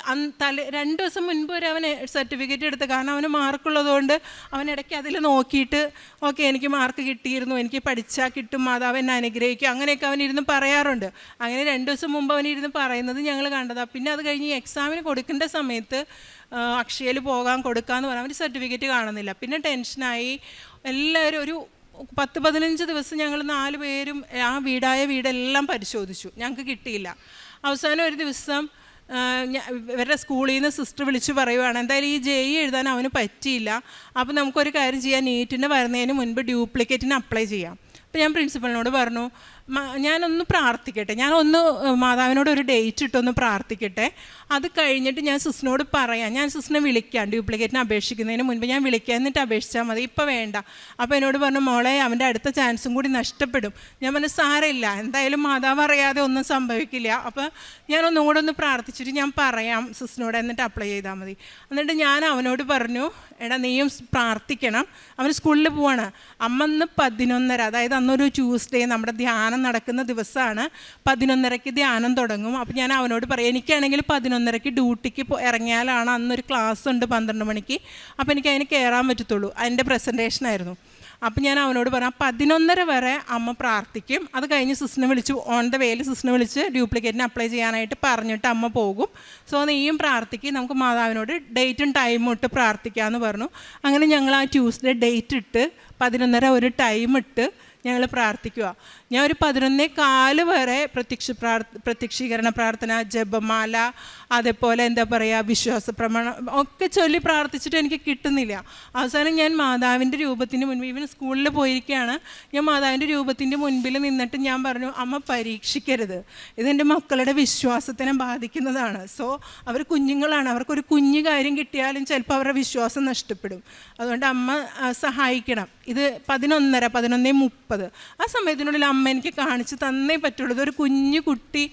2 ദിവസം മുൻപ് വരെ അവൻ സർട്ടിഫിക്കറ്റ് എടുത്ത്, കാരണം അവന് മാർക്കുള്ളതുകൊണ്ട് അവൻ ഇടയ്ക്ക് അതിൽ നോക്കിയിട്ട് ഓക്കെ എനിക്ക് മാർക്ക് കിട്ടിയിരുന്നു, എനിക്ക് പഠിച്ചാൽ കിട്ടും, മാതാവ് എന്നെ അനുഗ്രഹിക്കും, അങ്ങനെയൊക്കെ അവനിരുന്ന് പറയാറുണ്ട്. അങ്ങനെ 2 ദിവസം മുമ്പ് അവനിരുന്ന് പറയുന്നത് ഞങ്ങൾ കണ്ടതാണ്. പിന്നെ അത് കഴിഞ്ഞ് എക്സാമിന് കൊടുക്കേണ്ട സമയത്ത് അക്ഷയയിൽ പോകാൻ കൊടുക്കാമെന്ന് പറഞ്ഞാൽ അവർ സർട്ടിഫിക്കറ്റ് കാണുന്നില്ല. പിന്നെ ടെൻഷനായി. എല്ലാവരും ഒരു 10-15 ദിവസം ഞങ്ങൾ 4 പേരും ആ വീടെല്ലാം പരിശോധിച്ചു. ഞങ്ങൾക്ക് കിട്ടിയില്ല. അവസാനം ഒരു ദിവസം ഇവരുടെ സ്കൂളിൽ നിന്ന് സിസ്റ്റർ വിളിച്ച് പറയുവാണ്, എന്തായാലും ഈ JEE എഴുതാൻ അവന് പറ്റിയില്ല, അപ്പോൾ നമുക്കൊരു കാര്യം ചെയ്യാം, നീറ്റിന് വരുന്നതിന് മുൻപ് ഡ്യൂപ്ലിക്കേറ്റിന് അപ്ലൈ ചെയ്യാം. അപ്പോൾ ഞാൻ പ്രിൻസിപ്പലിനോട് പറഞ്ഞു, ഞാനൊന്ന് പ്രാർത്ഥിക്കട്ടെ, ഞാനൊന്ന് മാതാവിനോട് ഒരു ഡേറ്റ് ഇട്ടൊന്ന് പ്രാർത്ഥിക്കട്ടെ, അത് കഴിഞ്ഞിട്ട് ഞാൻ സിസ്റ്ററിനോട് പറയാം, ഞാൻ സിസ്റ്ററിനെ വിളിക്കാം, ഡ്യൂപ്ലിക്കേറ്റിന് അപേക്ഷിക്കുന്നതിന് മുൻപ് ഞാൻ വിളിക്കാം, എന്നിട്ട് അപേക്ഷിച്ചാൽ മതി, ഇപ്പോൾ വേണ്ട. അപ്പോൾ എന്നോട് പറഞ്ഞു, മോളെ അവൻ്റെ അടുത്ത ചാൻസും കൂടി നഷ്ടപ്പെടും. ഞാൻ പറഞ്ഞു സാരമില്ല, എന്തായാലും മാതാവ് അറിയാതെ ഒന്നും സംഭവിക്കില്ല, അപ്പോൾ ഞാനൊന്നും കൂടെ ഒന്ന് പ്രാർത്ഥിച്ചിട്ട് ഞാൻ പറയാം സിസ്റ്ററിനോട്, എന്നിട്ട് അപ്ലൈ ചെയ്താൽ മതി. എന്നിട്ട് ഞാൻ അവനോട് പറഞ്ഞു, എടാ നീയും പ്രാർത്ഥിക്കണം. അവൻ സ്കൂളിൽ പോവാണ്. അന്ന് 11:30, അതായത് അന്നൊരു ട്യൂസ്ഡേ നമ്മുടെ ധ്യാനം നടക്കുന്ന ദിവസമാണ്. 11:30 ധ്യാനം തുടങ്ങും. അപ്പോൾ ഞാൻ അവനോട് പറയും, എനിക്കാണെങ്കിൽ 11:30 ഡ്യൂട്ടിക്ക് ഇറങ്ങിയാലാണ് അന്നൊരു ക്ലാസ് ഉണ്ട് 12 മണിക്ക്, അപ്പോൾ എനിക്ക് അതിന് കയറാൻ പറ്റത്തുള്ളൂ. അതിൻ്റെ പ്രസൻറ്റേഷനായിരുന്നു. അപ്പം ഞാൻ അവനോട് പറഞ്ഞു, 11:30 വരെ അമ്മ പ്രാർത്ഥിക്കും, അത് കഴിഞ്ഞ് സിസ്റ്ററിനെ വിളിച്ച് ഓൺ ദ വേയിൽ സിസ്റ്ററിനെ വിളിച്ച് ഡ്യൂപ്ലിക്കേറ്റിന് അപ്ലൈ ചെയ്യാനായിട്ട് പറഞ്ഞിട്ട് അമ്മ പോകും. സോ നീയും പ്രാർത്ഥിക്കും, നമുക്ക് മാതാവിനോട് ഡേറ്റും ടൈമും ഇട്ട് പ്രാർത്ഥിക്കാമെന്ന് പറഞ്ഞു. അങ്ങനെ ഞങ്ങൾ ആ ട്യൂസ്ഡേ ഡേറ്റ് ഇട്ട് 11:30 ഒരു ടൈം ഇട്ട് ഞങ്ങൾ പ്രാർത്ഥിക്കുക. ഞാൻ ഒരു 11:15 വരെ പ്രത്യക്ഷീകരണ പ്രാർത്ഥന, ജപമാല, അതേപോലെ എന്താ പറയുക വിശ്വാസ പ്രമാണം ഒക്കെ ചൊല്ലി പ്രാർത്ഥിച്ചിട്ട് എനിക്ക് കിട്ടുന്നില്ല. അവസാനം ഞാൻ മാതാവിൻ്റെ രൂപത്തിന് മുൻപിൽ, ഇവൻ സ്കൂളിൽ പോയിരിക്കുകയാണ്, ഞാൻ മാതാവിൻ്റെ രൂപത്തിൻ്റെ മുൻപിൽ നിന്നിട്ട് ഞാൻ പറഞ്ഞു, അമ്മ പരീക്ഷിക്കരുത്, ഇതെൻ്റെ മക്കളുടെ വിശ്വാസത്തിനെ ബാധിക്കുന്നതാണ്. സോ അവർ കുഞ്ഞുങ്ങളാണ്, അവർക്കൊരു കുഞ്ഞു കാര്യം കിട്ടിയാലും ചിലപ്പോൾ അവരുടെ വിശ്വാസം നഷ്ടപ്പെടും. അതുകൊണ്ട് അമ്മ സഹായിക്കണം. ഇത് 11:30 ആ സമയത്തിനുള്ളിൽ അമ്മ എനിക്ക് കാണിച്ച് തന്നേ പറ്റുള്ളൂ. ഇതൊരു കുഞ്ഞു കുട്ടി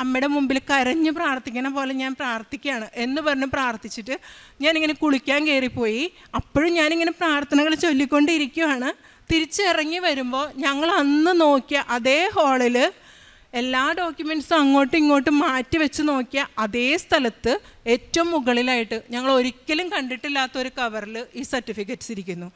അമ്മയുടെ മുമ്പിൽ കരഞ്ഞ് പ്രാർത്ഥിക്കണ പോലെ ഞാൻ പ്രാർത്ഥിക്കുകയാണ് എന്ന് പറഞ്ഞ് പ്രാർത്ഥിച്ചിട്ട് ഞാനിങ്ങനെ കുളിക്കാൻ കയറിപ്പോയി. അപ്പോഴും ഞാനിങ്ങനെ പ്രാർത്ഥനകൾ ചൊല്ലിക്കൊണ്ടിരിക്കുകയാണ്. തിരിച്ചിറങ്ങി വരുമ്പോൾ ഞങ്ങൾ അന്ന് നോക്കിയ അതേ ഹാളിൽ എല്ലാ ഡോക്യുമെൻറ്റ്സും അങ്ങോട്ടും ഇങ്ങോട്ടും മാറ്റി വെച്ച് നോക്കിയ അതേ സ്ഥലത്ത് ഏറ്റവും മുകളിലായിട്ട് ഞങ്ങൾ ഒരിക്കലും കണ്ടിട്ടില്ലാത്തൊരു കവറിൽ ഈ സർട്ടിഫിക്കറ്റ്സ് ഇരിക്കുന്നു,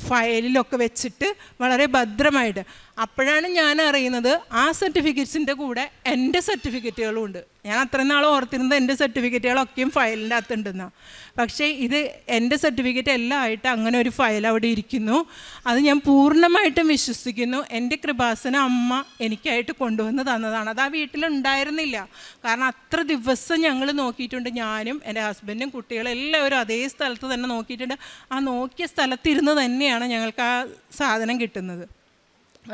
ഫയലിലൊക്കെ വെച്ചിട്ട് വളരെ ഭദ്രമായിട്ട്. അപ്പോഴാണ് ഞാൻ അറിയുന്നത് ആ സർട്ടിഫിക്കറ്റ്സിൻ്റെ കൂടെ എൻ്റെ സർട്ടിഫിക്കറ്റുകളും ഉണ്ട്. ഞാൻ അത്രയും നാൾ ഓർത്തിരുന്നത് എൻ്റെ സർട്ടിഫിക്കറ്റുകളൊക്കെയും ഫയലിൻ്റെ അകത്തുണ്ടെന്നാണ്. പക്ഷേ ഇത് എൻ്റെ സർട്ടിഫിക്കറ്റ് എല്ലാം ആയിട്ട് അങ്ങനെ ഒരു ഫയൽ അവിടെ ഇരിക്കുന്നു. അത് ഞാൻ പൂർണ്ണമായിട്ടും വിശ്വസിക്കുന്നു. എൻ്റെ കൃപാസന അമ്മ എനിക്കായിട്ട് കൊണ്ടുവന്ന് തന്നതാണ്. അത് ആ വീട്ടിലുണ്ടായിരുന്നില്ല. കാരണം അത്ര ദിവസം ഞങ്ങൾ നോക്കിയിട്ടുണ്ട്, ഞാനും എൻ്റെ ഹസ്ബൻഡും കുട്ടികളും എല്ലാവരും അതേ സ്ഥലത്ത് തന്നെ നോക്കിയിട്ടുണ്ട്. ആ നോക്കിയ സ്ഥലത്തിരുന്ന് തന്നെയാണ് ഞങ്ങൾക്ക് ആ സാധനം കിട്ടുന്നത്.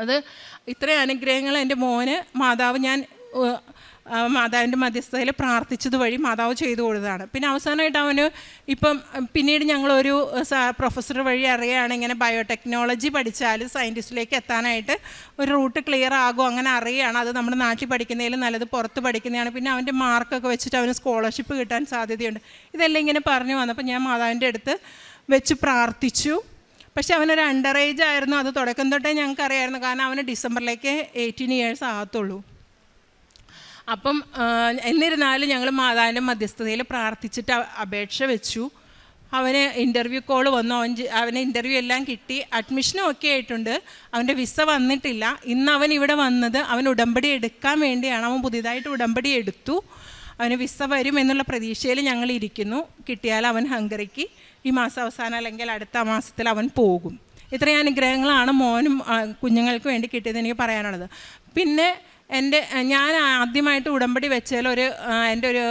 അത് ഇത്രയും അനുഗ്രഹങ്ങൾ എൻ്റെ മോന് മാതാവിൻ്റെ മധ്യസ്ഥതയിൽ പ്രാർത്ഥിച്ചത് വഴി മാതാവ് ചെയ്തു കൊടുത്തതാണ്. പിന്നെ അവസാനമായിട്ട് അവന് പിന്നീട് ഞങ്ങളൊരു പ്രൊഫസർ വഴി അറിയുകയാണ്, ഇങ്ങനെ ബയോടെക്നോളജി പഠിച്ചാൽ സയൻറ്റിസ്റ്റിലേക്ക് എത്താനായിട്ട് ഒരു റൂട്ട് ക്ലിയർ ആകും, അങ്ങനെ അറിയുകയാണ്. അത് നമ്മുടെ നാട്ടിൽ പഠിക്കുന്നതിൽ നല്ലത് പുറത്ത് പഠിക്കുന്നതാണ്. പിന്നെ അവൻ്റെ മാർക്കൊക്കെ വെച്ചിട്ട് അവന് സ്കോളർഷിപ്പ് കിട്ടാൻ സാധ്യതയുണ്ട്. ഇതെല്ലാം ഇങ്ങനെ പറഞ്ഞു വന്നപ്പോൾ ഞാൻ മാതാവിൻ്റെ അടുത്ത് വെച്ച് പ്രാർത്ഥിച്ചു. പക്ഷെ അവനൊരു അണ്ടർ ഏജ് ആയിരുന്നു. അത് തുടക്കം തൊട്ടേ ഞങ്ങൾക്ക് അറിയാമായിരുന്നു, കാരണം അവന് ഡിസംബറിലേക്ക് 18 years ആകത്തുള്ളൂ. അപ്പം എന്നിരുന്നാലും ഞങ്ങൾ മാതാവിൻ്റെ മധ്യസ്ഥതയിൽ പ്രാർത്ഥിച്ചിട്ട് അപേക്ഷ വെച്ചു. അവന് ഇൻ്റർവ്യൂ കോൾ വന്നു. അവന് ഇൻ്റർവ്യൂ എല്ലാം കിട്ടി, അഡ്മിഷനും ഒക്കെ ആയിട്ടുണ്ട്. അവൻ്റെ വിസ വന്നിട്ടില്ല. ഇന്ന് അവൻ ഇവിടെ വന്നത് അവൻ ഉടമ്പടി എടുക്കാൻ വേണ്ടിയാണ്. അവൻ പുതിയതായിട്ട് ഉടമ്പടി എടുത്തു. അവന് വിസ വരും എന്നുള്ള പ്രതീക്ഷയിൽ ഞങ്ങൾ ഇരിക്കുന്നു. കിട്ടിയാൽ അവൻ ഹംഗറിക്ക് ഈ മാസം അവസാനം അല്ലെങ്കിൽ അടുത്ത മാസത്തിൽ അവൻ പോകും. ഇത്രയും അനുഗ്രഹങ്ങളാണ് മോനും കുഞ്ഞുങ്ങൾക്ക് വേണ്ടി കിട്ടിയത് എനിക്ക് പറയാനുള്ളത്. പിന്നെ ഞാൻ ആദ്യമായിട്ട് ഉടമ്പടി വെച്ചാൽ എൻ്റെ ഒരു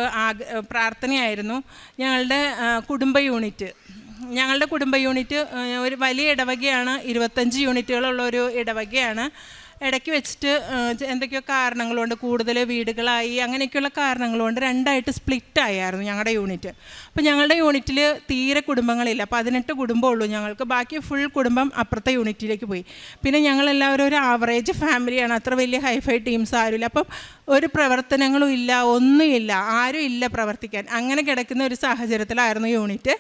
പ്രാർത്ഥനയായിരുന്നു ഞങ്ങളുടെ കുടുംബ യൂണിറ്റ്. ഞങ്ങളുടെ കുടുംബ യൂണിറ്റ് ഒരു വലിയ ഇടവകയാണ്, 25 യൂണിറ്റുകളുള്ള ഒരു ഇടവകയാണ്. ഇടയ്ക്ക് വെച്ചിട്ട് എന്തൊക്കെയോ കാരണങ്ങളുണ്ട്, കൂടുതൽ വീടുകളായി, അങ്ങനെയൊക്കെയുള്ള കാരണങ്ങളുകൊണ്ട് 2ആയിട്ട് സ്പ്ലിറ്റായിരുന്നു ഞങ്ങളുടെ യൂണിറ്റ്. അപ്പോൾ ഞങ്ങളുടെ യൂണിറ്റിൽ തീരെ കുടുംബങ്ങളില്ല, 18 കുടുംബമുള്ളൂ ഞങ്ങൾക്ക്. ബാക്കി ഫുൾ കുടുംബം അപ്പുറത്തെ യൂണിറ്റിലേക്ക് പോയി. പിന്നെ ഞങ്ങളെല്ലാവരും ഒരു ആവറേജ് ഫാമിലിയാണ്, അത്ര വലിയ ഹൈഫൈ ടീംസ് ആരുമില്ല. അപ്പം ഒരു പ്രവർത്തനങ്ങളും ഇല്ല, ഒന്നുമില്ല, ആരും ഇല്ല പ്രവർത്തിക്കാൻ. അങ്ങനെ കിടക്കുന്ന ഒരു സാഹചര്യത്തിലായിരുന്നു യൂണിറ്റ്.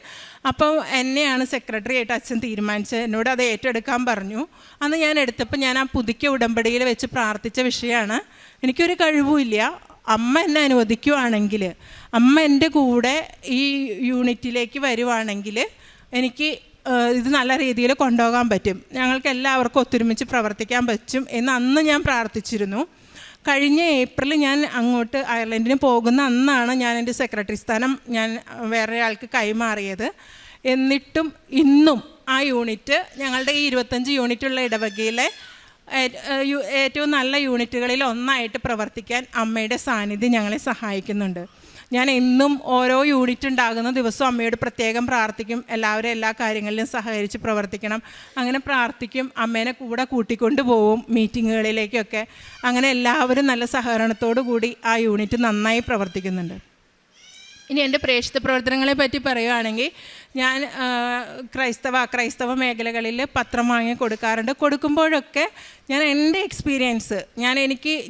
അപ്പം എന്നെയാണ് സെക്രട്ടറി ആയിട്ട് അച്ഛൻ തീരുമാനിച്ചത്, എന്നോട് അത് ഏറ്റെടുക്കാൻ പറഞ്ഞു. അന്ന് ഞാൻ എടുത്തപ്പോൾ ഞാൻ ആ പുതുക്കിയ ഉടമ്പടിയിൽ വെച്ച് പ്രാർത്ഥിച്ച വിഷയമാണ്, എനിക്കൊരു കഴിവുമില്ല, അമ്മ എന്നെ അനുവദിക്കുവാണെങ്കിൽ, അമ്മ എൻ്റെ കൂടെ ഈ യൂണിറ്റിലേക്ക് വരുവാണെങ്കിൽ എനിക്ക് ഇത് നല്ല രീതിയിൽ കൊണ്ടുപോകാൻ പറ്റും, ഞങ്ങൾക്ക് എല്ലാവർക്കും ഒത്തൊരുമിച്ച് പ്രവർത്തിക്കാൻ പറ്റും എന്ന് അന്ന് ഞാൻ പ്രാർത്ഥിച്ചിരുന്നു. കഴിഞ്ഞ ഏപ്രിൽ ഞാൻ അങ്ങോട്ട് അയർലൻഡിന് പോകുന്ന അന്നാണ് ഞാൻ എൻ്റെ സെക്രട്ടറി സ്ഥാനം ഞാൻ വേറെ ആൾക്ക് കൈമാറിയത്. എന്നിട്ടും ഇന്നും ആ യൂണിറ്റ് ഞങ്ങളുടെ ഈ 25 യൂണിറ്റുള്ള ഇടവകയിലെ ഏറ്റവും നല്ല യൂണിറ്റുകളിൽ ഒന്നായിട്ട് പ്രവർത്തിക്കാൻ അമ്മയുടെ സാന്നിധ്യം ഞങ്ങളെ സഹായിക്കുന്നുണ്ട്. ഞാൻ എന്നും ഓരോ യൂണിറ്റ് ഉണ്ടാകുന്ന ദിവസവും അമ്മയോട് പ്രത്യേകം പ്രാർത്ഥിക്കും, എല്ലാവരും എല്ലാ കാര്യങ്ങളിലും സഹകരിച്ച് പ്രവർത്തിക്കണം. അങ്ങനെ പ്രാർത്ഥിക്കും, അമ്മേനെ കൂടെ കൂട്ടിക്കൊണ്ട് പോവും മീറ്റിങ്ങുകളിലേക്കൊക്കെ. അങ്ങനെ എല്ലാവരും നല്ല സഹകരണത്തോടു കൂടി ആ യൂണിറ്റ് നന്നായി പ്രവർത്തിക്കുന്നുണ്ട്. ഇനി എൻ്റെ പ്രേക്ഷിത പ്രവർത്തനങ്ങളെ പറ്റി പറയുകയാണെങ്കിൽ, ഞാൻ ക്രൈസ്തവ മേഖലകളിൽ പത്രം വാങ്ങി കൊടുക്കാറുണ്ട്. കൊടുക്കുമ്പോഴൊക്കെ ഞാൻ എൻ്റെ എക്സ്പീരിയൻസ്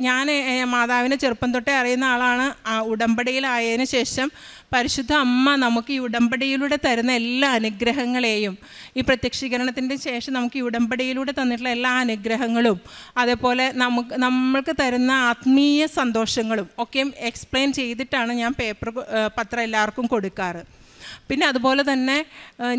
ഞാൻ മാതാവിനെ ചെറുപ്പം തൊട്ടേ അറിയുന്ന ആളാണ്. ഉടമ്പടിയിലായതിനു ശേഷം പരിശുദ്ധ അമ്മ നമുക്ക് ഈ ഉടമ്പടിയിലൂടെ തരുന്ന എല്ലാ അനുഗ്രഹങ്ങളെയും, ഈ പ്രത്യക്ഷീകരണത്തിൻ്റെ ശേഷം നമുക്ക് ഈ ഉടമ്പടിയിലൂടെ തന്നിട്ടുള്ള എല്ലാ അനുഗ്രഹങ്ങളും, അതേപോലെ നമ്മൾക്ക് തരുന്ന ആത്മീയ സന്തോഷങ്ങളും ഒക്കെയും എക്സ്പ്ലെയിൻ ചെയ്തിട്ടാണ് ഞാൻ പത്രം എല്ലാവർക്കും കൊടുക്കാറ്. പിന്നെ അതുപോലെ തന്നെ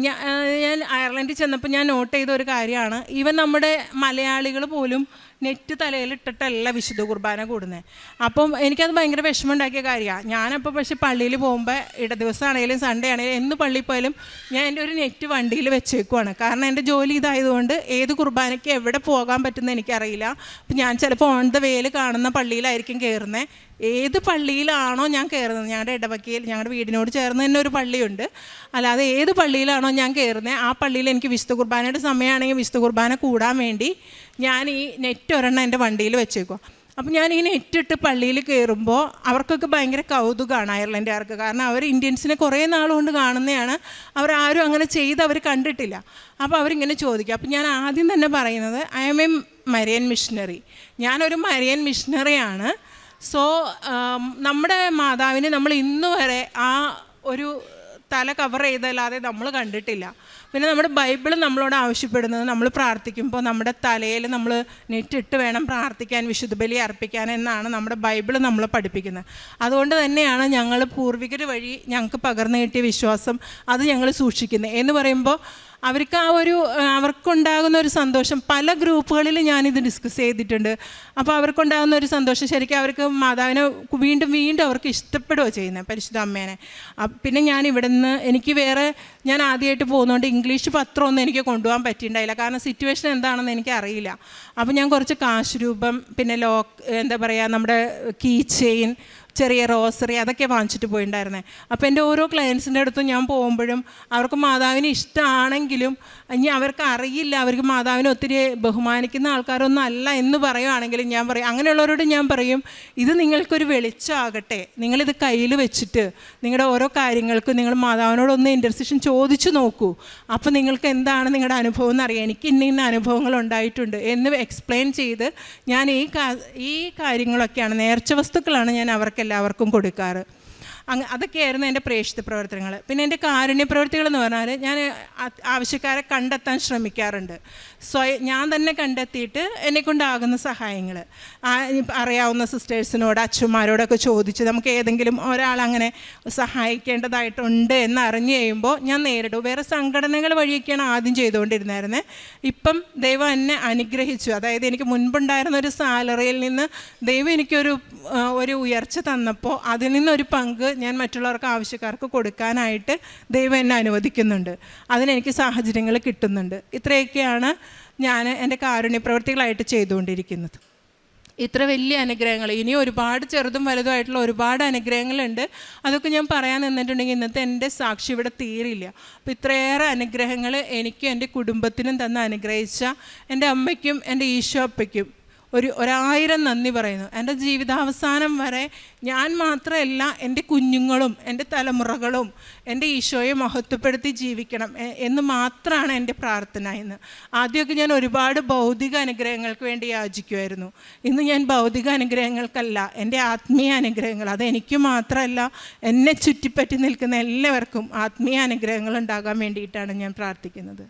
ഞാൻ അയർലൻഡിൽ ചെന്നപ്പോൾ ഞാൻ നോട്ട് ചെയ്ത ഒരു കാര്യമാണ്, ഈവൻ നമ്മുടെ മലയാളികൾ പോലും നെറ്റ് തലയിലിട്ടിട്ടല്ല വിശുദ്ധ കുർബാന കൂടുന്നത്. അപ്പം എനിക്കത് ഭയങ്കര വിഷമം ഉണ്ടാക്കിയ കാര്യമാണ്. ഞാനപ്പോൾ പക്ഷേ പള്ളിയിൽ പോകുമ്പോൾ ദിവസമാണെങ്കിലും സൺഡേ ആണെങ്കിലും എന്ന് പള്ളിയിൽ പോയാലും ഞാൻ എൻ്റെ ഒരു നെറ്റ് വണ്ടിയിൽ വെച്ചേക്കുവാണ്. കാരണം എൻ്റെ ജോലി ഇതായതുകൊണ്ട് ഏത് കുർബാനയ്ക്ക് എവിടെ പോകാൻ പറ്റുമെന്ന് എനിക്കറിയില്ല. അപ്പം ഞാൻ ചിലപ്പോൾ ഓൺ ദ വേയിൽ കാണുന്ന പള്ളിയിലായിരിക്കും കയറുന്നത്. ഏത് പള്ളിയിലാണോ ഞാൻ കയറുന്നത്, ഞങ്ങളുടെ ഇടവകയിൽ ഞങ്ങളുടെ വീടിനോട് ചേർന്ന് തന്നെ ഒരു പള്ളിയുണ്ട്, അല്ലാതെ ഏത് പള്ളിയിലാണോ ഞാൻ കയറുന്നത് ആ പള്ളിയിൽ എനിക്ക് വിശുദ്ധ കുർബാനയുടെ സമയമാണെങ്കിൽ വിശുദ്ധ കുർബാന കൂടാൻ വേണ്ടി ഞാൻ ഈ നെറ്റ് ഒരെണ്ണം എൻ്റെ വണ്ടിയിൽ വെച്ചേക്കുക. അപ്പം ഞാൻ ഈ നെറ്റിട്ട് പള്ളിയിൽ കയറുമ്പോൾ അവർക്കൊക്കെ ഭയങ്കര കൗതുകമാണ് അയർലൻഡുകാർക്ക്. കാരണം അവർ ഇന്ത്യൻസിനെ കുറേ നാളുകൊണ്ട് കാണുന്നതാണ്, അവരാരും അങ്ങനെ ചെയ്ത് അവർ കണ്ടിട്ടില്ല. അപ്പോൾ അവരിങ്ങനെ ചോദിക്കും. അപ്പം ഞാൻ ആദ്യം തന്നെ പറയുന്നത്, I am a Marian missionary, ഞാനൊരു മരിയൻ മിഷണറിയാണ്. സോ നമ്മുടെ മാതാവിനെ നമ്മൾ ഇന്ന് വരെ ആ ഒരു തല കവർ ചെയ്തല്ലാതെ നമ്മൾ കണ്ടിട്ടില്ല. പിന്നെ നമ്മുടെ ബൈബിൾ നമ്മളോട് ആവശ്യപ്പെടുന്നത്, നമ്മൾ പ്രാർത്ഥിക്കുമ്പോൾ നമ്മുടെ തലയിൽ നമ്മൾ നെറ്റിട്ട് വേണം പ്രാർത്ഥിക്കാൻ, വിശുദ്ധ ബലി അർപ്പിക്കാൻ എന്നാണ് നമ്മുടെ ബൈബിൾ നമ്മളെ പഠിപ്പിക്കുന്നത്. അതുകൊണ്ട് തന്നെയാണ് ഞങ്ങൾ പൂർവികർ വഴി ഞങ്ങൾക്ക് പകർന്നു കിട്ടിയ വിശ്വാസം അത് ഞങ്ങൾ സൂക്ഷിക്കുന്നത്. എന്ന് പറയുമ്പോൾ അവർക്ക് അവർക്കുണ്ടാകുന്ന ഒരു സന്തോഷം, പല ഗ്രൂപ്പുകളിൽ ഞാനിത് ഡിസ്കസ് ചെയ്തിട്ടുണ്ട്. അപ്പോൾ അവർക്കുണ്ടാകുന്ന ഒരു സന്തോഷം ശരിക്കും അവർക്ക് മാതാവിനെ വീണ്ടും വീണ്ടും അവർക്ക് ഇഷ്ടപ്പെടുകയോ ചെയ്യുന്നത്, പരിശുദ്ധ അമ്മേനെ. പിന്നെ ഞാൻ ഇവിടെ നിന്ന് ഞാൻ ആദ്യമായിട്ട് പോകുന്നതുകൊണ്ട് ഇംഗ്ലീഷ് പത്രമൊന്നും എനിക്ക് കൊണ്ടുപോകാൻ പറ്റിയിട്ടുണ്ടായില്ല, കാരണം സിറ്റുവേഷൻ എന്താണെന്ന് എനിക്കറിയില്ല. അപ്പോൾ ഞാൻ കുറച്ച് കാശ് രൂപം, പിന്നെ നമ്മുടെ കീ ചെയിൻ, ചെറിയ റോസറി അതൊക്കെ വാങ്ങിച്ചിട്ട് പോയിട്ടുണ്ടായിരുന്നത്. അപ്പോൾ എൻ്റെ ഓരോ ക്ലയൻസിൻ്റെ അടുത്തും ഞാൻ പോകുമ്പോഴും അവർക്ക് മാതാവിനെ ഇഷ്ടമാണെങ്കിലും ഇനി അവർക്ക് അറിയില്ല, അവർക്ക് മാതാവിനെ ഒത്തിരി ബഹുമാനിക്കുന്ന ആൾക്കാരൊന്നും അല്ല എന്ന് പറയുവാണെങ്കിലും ഞാൻ പറയും, അങ്ങനെയുള്ളവരോട് ഞാൻ പറയും, ഇത് നിങ്ങൾക്കൊരു വെളിച്ചമാകട്ടെ, നിങ്ങളിത് കയ്യിൽ വെച്ചിട്ട് നിങ്ങളുടെ ഓരോ കാര്യങ്ങൾക്കും നിങ്ങൾ മാതാവിനോടൊന്ന് ഇൻ്റർസെഷൻ ചോദിച്ചു നോക്കൂ. അപ്പോൾ നിങ്ങൾക്ക് എന്താണ് നിങ്ങളുടെ അനുഭവം എന്നറിയാം. എനിക്ക് ഇന്ന അനുഭവങ്ങൾ ഉണ്ടായിട്ടുണ്ട് എന്ന് എക്സ്പ്ലെയിൻ ചെയ്ത് ഞാൻ ഈ കാര്യങ്ങളൊക്കെയാണ്, നേർച്ച വസ്തുക്കളാണ് ഞാൻ എല്ലാവർക്കും കൊടുക്കാറ്. അതൊക്കെയായിരുന്നു എൻ്റെ പ്രേക്ഷിത പ്രവർത്തനങ്ങൾ. പിന്നെ എൻ്റെ കാരുണ്യ പ്രവർത്തികളെന്ന് പറഞ്ഞാൽ ഞാൻ ആവശ്യക്കാരെ കണ്ടെത്താൻ ശ്രമിക്കാറുണ്ട്. ഞാൻ തന്നെ കണ്ടെത്തിയിട്ട് എന്നെക്കൊണ്ടാകുന്ന സഹായങ്ങൾ അറിയാവുന്ന സിസ്റ്റേഴ്സിനോട് അച്ഛന്മാരോടൊക്കെ ചോദിച്ച് നമുക്ക് ഏതെങ്കിലും ഒരാളങ്ങനെ സഹായിക്കേണ്ടതായിട്ടുണ്ട് എന്ന് അറിഞ്ഞു കഴിയുമ്പോൾ ഞാൻ നേരിടും. വേറെ സംഘടനകൾ വഴിയൊക്കെയാണ് ആദ്യം ചെയ്തുകൊണ്ടിരുന്നായിരുന്നത്. ഇപ്പം ദൈവം എന്നെ അനുഗ്രഹിച്ചു. അതായത് എനിക്ക് മുൻപുണ്ടായിരുന്ന ഒരു സാലറിയിൽ നിന്ന് ദൈവം എനിക്കൊരു ഒരു ഉയർച്ച തന്നപ്പോൾ അതിൽ നിന്നൊരു പങ്ക് ഞാൻ മറ്റുള്ളവർക്ക് ആവശ്യക്കാർക്ക് കൊടുക്കാനായിട്ട് ദൈവം എന്നെ അനുവദിക്കുന്നുണ്ട്. അതിനെനിക്ക് സാഹചര്യങ്ങൾ കിട്ടുന്നുണ്ട്. ഇത്രയൊക്കെയാണ് ഞാൻ എൻ്റെ കാരുണ്യ പ്രവൃത്തികളായിട്ട് ചെയ്തുകൊണ്ടിരിക്കുന്നത്. ഇത്ര വലിയ അനുഗ്രഹങ്ങൾ, ഇനി ഒരുപാട് ചെറുതും വലുതുമായിട്ടുള്ള ഒരുപാട് അനുഗ്രഹങ്ങളുണ്ട്. അതൊക്കെ ഞാൻ പറയാൻ നിന്നിട്ടുണ്ടെങ്കിൽ ഇന്നത്തെ എൻ്റെ സാക്ഷി ഇവിടെ തീരില്ല. അപ്പോൾ ഇത്രയേറെ അനുഗ്രഹങ്ങൾ എനിക്കും എൻ്റെ കുടുംബത്തിനും തന്ന് അനുഗ്രഹിച്ച എൻ്റെ അമ്മയ്ക്കും എൻ്റെ ഈശോ അപ്പയ്ക്കും 1000 നന്ദി പറയുന്നു. എൻ്റെ ജീവിതാവസാനം വരെ ഞാൻ മാത്രമല്ല, എൻ്റെ കുഞ്ഞുങ്ങളും എൻ്റെ തലമുറകളും എൻ്റെ ഈശോയെ മഹത്വപ്പെടുത്തി ജീവിക്കണം എന്ന് മാത്രമാണ് എൻ്റെ പ്രാർത്ഥന. ഇന്ന് ആദ്യമൊക്കെ ഞാൻ ഒരുപാട് ഭൗതിക അനുഗ്രഹങ്ങൾക്ക് വേണ്ടി യാചിക്കുമായിരുന്നു. ഇന്ന് ഞാൻ ഭൗതിക അനുഗ്രഹങ്ങൾക്കല്ല, എൻ്റെ ആത്മീയ അനുഗ്രഹങ്ങൾ, അതെനിക്ക് മാത്രമല്ല എന്നെ ചുറ്റിപ്പറ്റി നിൽക്കുന്ന എല്ലാവർക്കും ആത്മീയ അനുഗ്രഹങ്ങൾ ഉണ്ടാകാൻ വേണ്ടിയിട്ടാണ് ഞാൻ പ്രാർത്ഥിക്കുന്നത്.